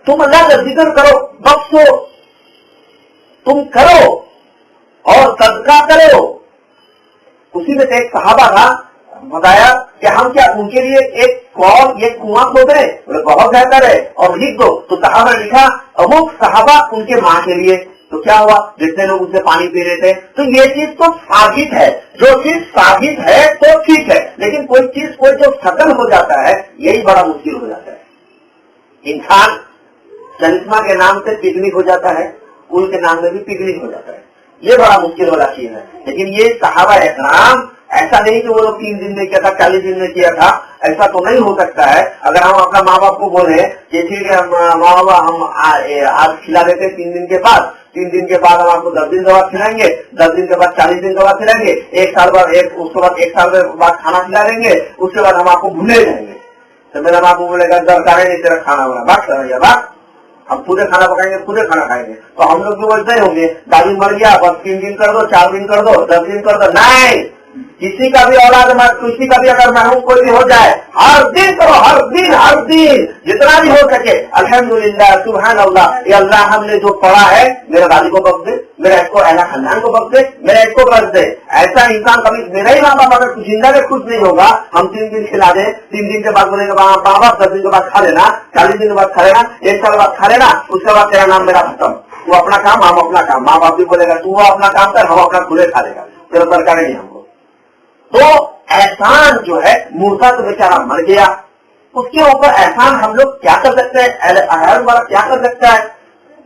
तुम अल्लाह का जिक्र करो, बख्शो, तुम करो और सदका करो। उसी में से एक सहाबा था, बताया कि हम क्या उनके लिए एक कुआं खोद रहे, बहुत बेहतर है और लिख दो। तो सहाबा लिखा, अमुक सहाबा उनके माँ के लिए। तो क्या हुआ, जितने लोग उससे पानी पी रहे थे। तो ये चीज तो साबित है, जो चीज साबित है तो ठीक है, लेकिन कोई चीज कोई जो सकल हो जाता है यही बड़ा मुश्किल हो जाता है। इंसान चरिश्मा के नाम से पिकनिक हो जाता है, कुल के नाम में भी पिकनिक हो जाता है, ये बड़ा मुश्किल वाला चीज है। लेकिन ये सहाबा इकराम, ऐसा नहीं कि वो लोग 3 दिन में किया था, 40 दिन में किया था, ऐसा तो नहीं हो सकता है। अगर हम अपना माँ बाप को बोले कि ठीक है माँ बाबा हम आज खिला देते 3 दिन के बाद, 3 दिन के बाद हम आपको 10 दिन के बाद खिलाएंगे, 10 दिन के बाद 40 दिन के बाद खिलाएंगे, 1 साल बाद उसके बाद 1 साल के बाद खाना खिला देंगे, उसके बाद हम आपको भूले जाएंगे। तो मेरा बाप को बोलेगा दरकार है नहीं तेरा खाना होना, बात करेंगे, बात हम खुदे खाना पकाएंगे, खुदे खाना खाएंगे। तो हम लोग भी वैसे ही होंगे, दादी मर गया बस 3 दिन कर दो, 4 दिन कर दो, 10 दिन कर दो, नहीं, किसी का भी औलाद किसी का भी अगर मरहूम कोई भी हो जाए, हर दिन करो, हर दिन जितना भी हो सके अल्हम्दुलिल्लाह सुभान अल्लाह, ये अल्लाह हमने जो पढ़ा है मेरे दादी को बख्श दे, मेरे इसको अहला खानदान को बख्श दे, मेरे इसको बख्श दे। ऐसा इंसान कभी मेरा ही माँ बाप अगर जिंदा में खुश नहीं होगा, हम 3 दिन खिला दे, 3 दिन के बाद बोलेंगे बाबा 10 दिन के बाद खा लेना, 40 दिन के बाद खा लेना, 1 साल बाद खा लेना, उसके बाद तेरा नाम मेरा खत्म, तू अपना काम हम अपना काम। माँ बाप भी बोलेगा तू अपना काम कर, हम अपना खुले खा लेगा, तेरा दरकार नहीं हमको। तो एहसान जो है, मूर्खा तो बेचारा मर गया, उसके ऊपर एहसान हम लोग क्या कर सकते हैं, अहल वाला क्या कर सकता है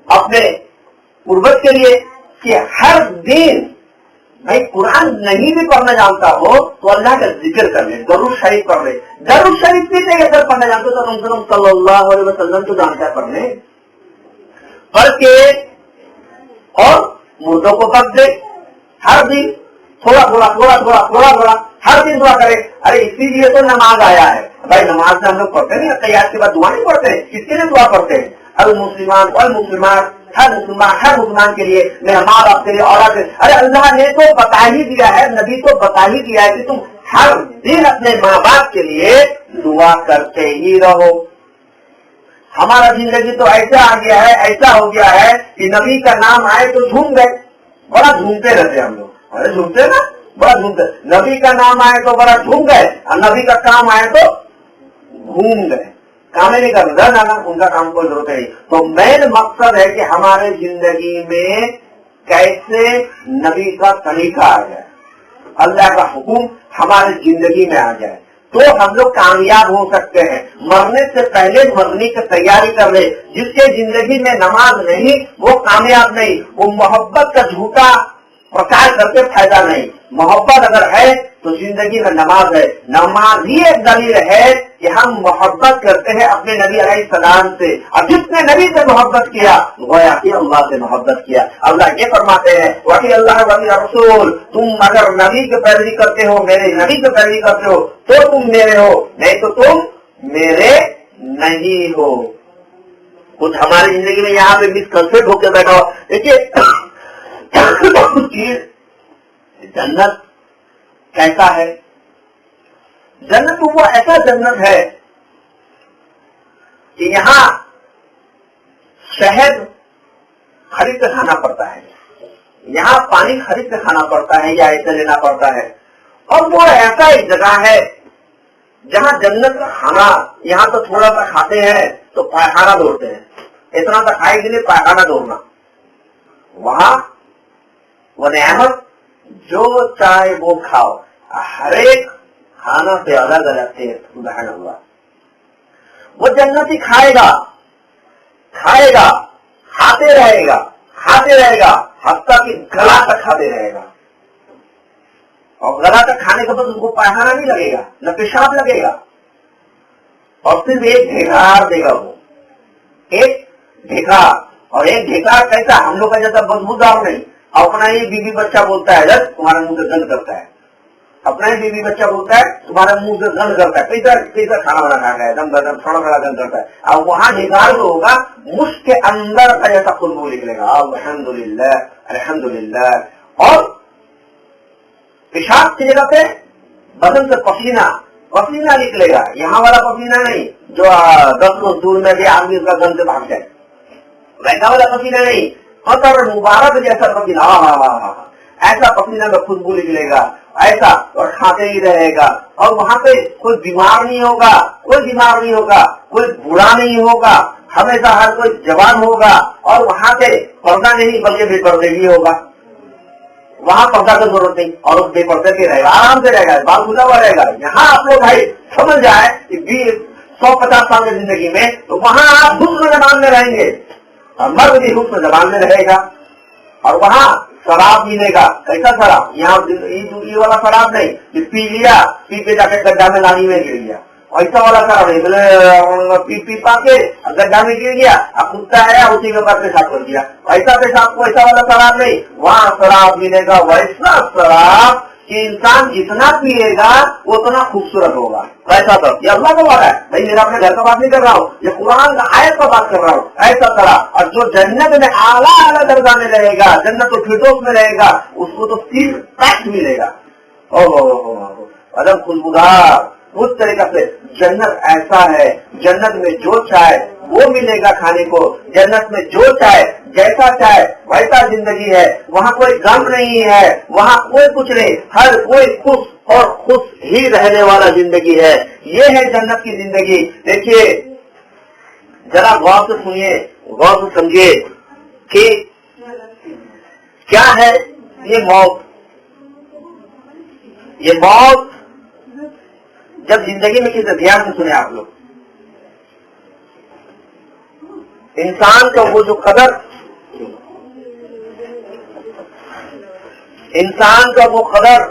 अपने पूर्वज के लिए कि हर दिन भाई कुरान नहीं भी पढ़ना जानता हो तो अल्लाह का जिक्र कर ले, दरूद शरीफ पढ़ ले। दरूद शरीफ भी नहीं अगर पढ़ना जानते तो कम से कम सल्लल्लाहु अलैहि वसल्लम तो जानता है पढ़ने, पढ़ के और मुर्दों को बख्श दे, हर दिन थोड़ा थोड़ा हर दिन दुआ करे। अरे इसीलिए तो नमाज आया है भाई, नमाज में हम लोग पढ़ते नहीं, तैयार के बाद दुआ नहीं पढ़ते, किसके लिए दुआ पढ़ते हैं? अल मुसलमान हर मुसलमान के लिए, मेरे माँ बाप के लिए, औरत के। अरे अल्लाह ने तो बता ही दिया है, नबी तो बता ही दिया है कि तुम हर दिन अपने माँ बाप के लिए दुआ करते ही रहो। हमारा जिंदगी तो ऐसा आ गया है, ऐसा हो गया है कि नबी का नाम आए तो झूम गए, बड़ा झूमते रहते हम लोग। अरे झूमते ना, बड़ा झूमते, नबी का नाम आए तो बड़ा झूम गए, और नबी का काम आए तो घूम गए, काम नहीं कर रहे, उनका काम कोई जरूरत नहीं। तो मेन मकसद है कि हमारे जिंदगी में कैसे नबी का तरीका आ जाए, अल्लाह का हुक्म हमारे जिंदगी में आ जाए, तो हम लोग कामयाब हो सकते हैं। मरने से पहले मरने की तैयारी कर ले। जिसके जिंदगी में नमाज नहीं वो कामयाब नहीं, वो मोहब्बत का झूठा प्रचार करके फायदा नहीं। मोहब्बत अगर है तो जिंदगी में नमाज है। नमाज ही एक दलील है कि हम मोहब्बत करते हैं अपने नबी अलैहिस्सलाम से, और जिसने नबी से मोहब्बत किया गोया कि अल्लाह से मोहब्बत किया। अल्लाह ये फरमाते हैं वही अल्लाह वही रसूल, तुम अगर नबी की पैरवी करते हो, मेरे नबी की पैरवी करते हो तो तुम मेरे हो, नहीं तो तुम मेरे नहीं हो। कुछ हमारी जिंदगी में यहाँ पे मिसकंसेप्ट होकर बैठा हो। देखिए जन्नत कैसा है, जन्नत वो ऐसा जन्नत है कि यहाँ शहद खरीद कर खाना पड़ता है, यहाँ पानी खरीद कर खाना पड़ता है या ऐसे लेना पड़ता है। और वो ऐसा एक जगह है जहाँ जन्नत का खाना, यहाँ तो थोड़ा सा खाते हैं तो पायखाना दौड़ते हैं, इतना सा खाए के लिए पायखाना दौड़ना। वहाँ वो नेमत जो चाहे वो खाओ, हर एक खाना से अलग अलग टेस्ट, सुभान अल्लाह। वो जन्नती खाएगा खाएगा खाते रहेगा हत्ता कि गला तक खाते रहेगा, और गला तक खाने के बाद उसको पायखाना नहीं लगेगा, न पेशाब लगेगा, और सिर्फ एक ढेकार देगा वो, एक ढेकार। और एक ढेकार कैसा, हम लोग का जैसा बदबूदार नहीं, अपना ही बीवी बच्चा बोलता है जब तुम्हारे मुंह से गंध करता है, अपना ही बीवी बच्चा बोलता है तुम्हारे मुंह से गंध करता है, कैसा खाना वाना खा गया एकदम थोड़ा थोड़ा गंध करता है। अब वहाँ ढेकार जो होगा मुश्क के अंदर का जैसा खुशबू निकलेगा, अल्हम्दुलिल्लाह अल्हम्दुलिल्लाह। और पेशाब की जगह पे बदन से पसीना निकलेगा, यहाँ वाला पसीना नहीं जो 10 रोज दूर में भी आदमी उसका गंध से भाग जाए, वैसा वाला पसीना नहीं, और मुबारक जैसा पसीना, ऐसा पसीना में खुशबू निकलेगा ऐसा, और खाते ही रहेगा। और वहाँ पे कोई बीमार नहीं होगा, कोई बूढ़ा नहीं होगा, हमेशा हर कोई जवान होगा। और वहाँ पे पर्दा नहीं बल्कि बेपर्दे ही होगा, वहाँ पर्दा की जरूरत नहीं, और उस बेपर्दे के रहेगा, आराम से रहेगा, बाल खुला हुआ रहेगा। यहाँ आप लोग भाई समझ जाए कि 150 साल की जिंदगी में, तो वहाँ आप हुस्न जबान में रहेंगे, और मर्द भी हुस्न जबान में रहेगा। और वहाँ शराब मिलेगा, कैसा शराब, यहाँ ये वाला शराब नहीं कि पी लिया, पी के जाके गड्ढा में नाली में गिर गया, ऐसा वाला शराब नहीं, बोले पी पाके गड्ढा में गिर गया, अब कुत्ता आया उसी के ऊपर पेशाब कर दिया, ऐसा पेशाब, ऐसा वाला शराब नहीं। वहाँ शराब मिलेगा वैसा शराब कि इंसान जितना पिएगा उतना खूबसूरत होगा, वैसा तो ये अल्लाह का वादा है भाई, मेरा अपने घर का बात नहीं कर रहा हूँ, ये कुरान का आयत का बात कर रहा हूँ, ऐसा करा। और जो जन्नत में आला दर्जा में रहेगा, जन्नत तो फिरदौस में रहेगा, उसको तो सिर्फ टैक्स मिलेगा, ادب خوشبودار اس طریقہ سے جنت ایسا ہے، جنت میں جو چاہے وہ ملے گا کھانے کو، جنت میں جو چاہے جیسا چاہے ویسا زندگی ہے، وہاں کوئی غم نہیں ہے، وہاں کوئی کچھ نہیں، ہر کوئی خوش اور خوش ہی رہنے والا زندگی ہے، یہ ہے جنت کی زندگی۔ دیکھیے ذرا غور سے سنیے، غور سے سمجھیے کہ کیا ہے یہ موت۔ یہ موت جب زندگی میں کسی دھیان سے سنے آپ لوگ، انسان کا وہ جو قدر، انسان کا وہ قدر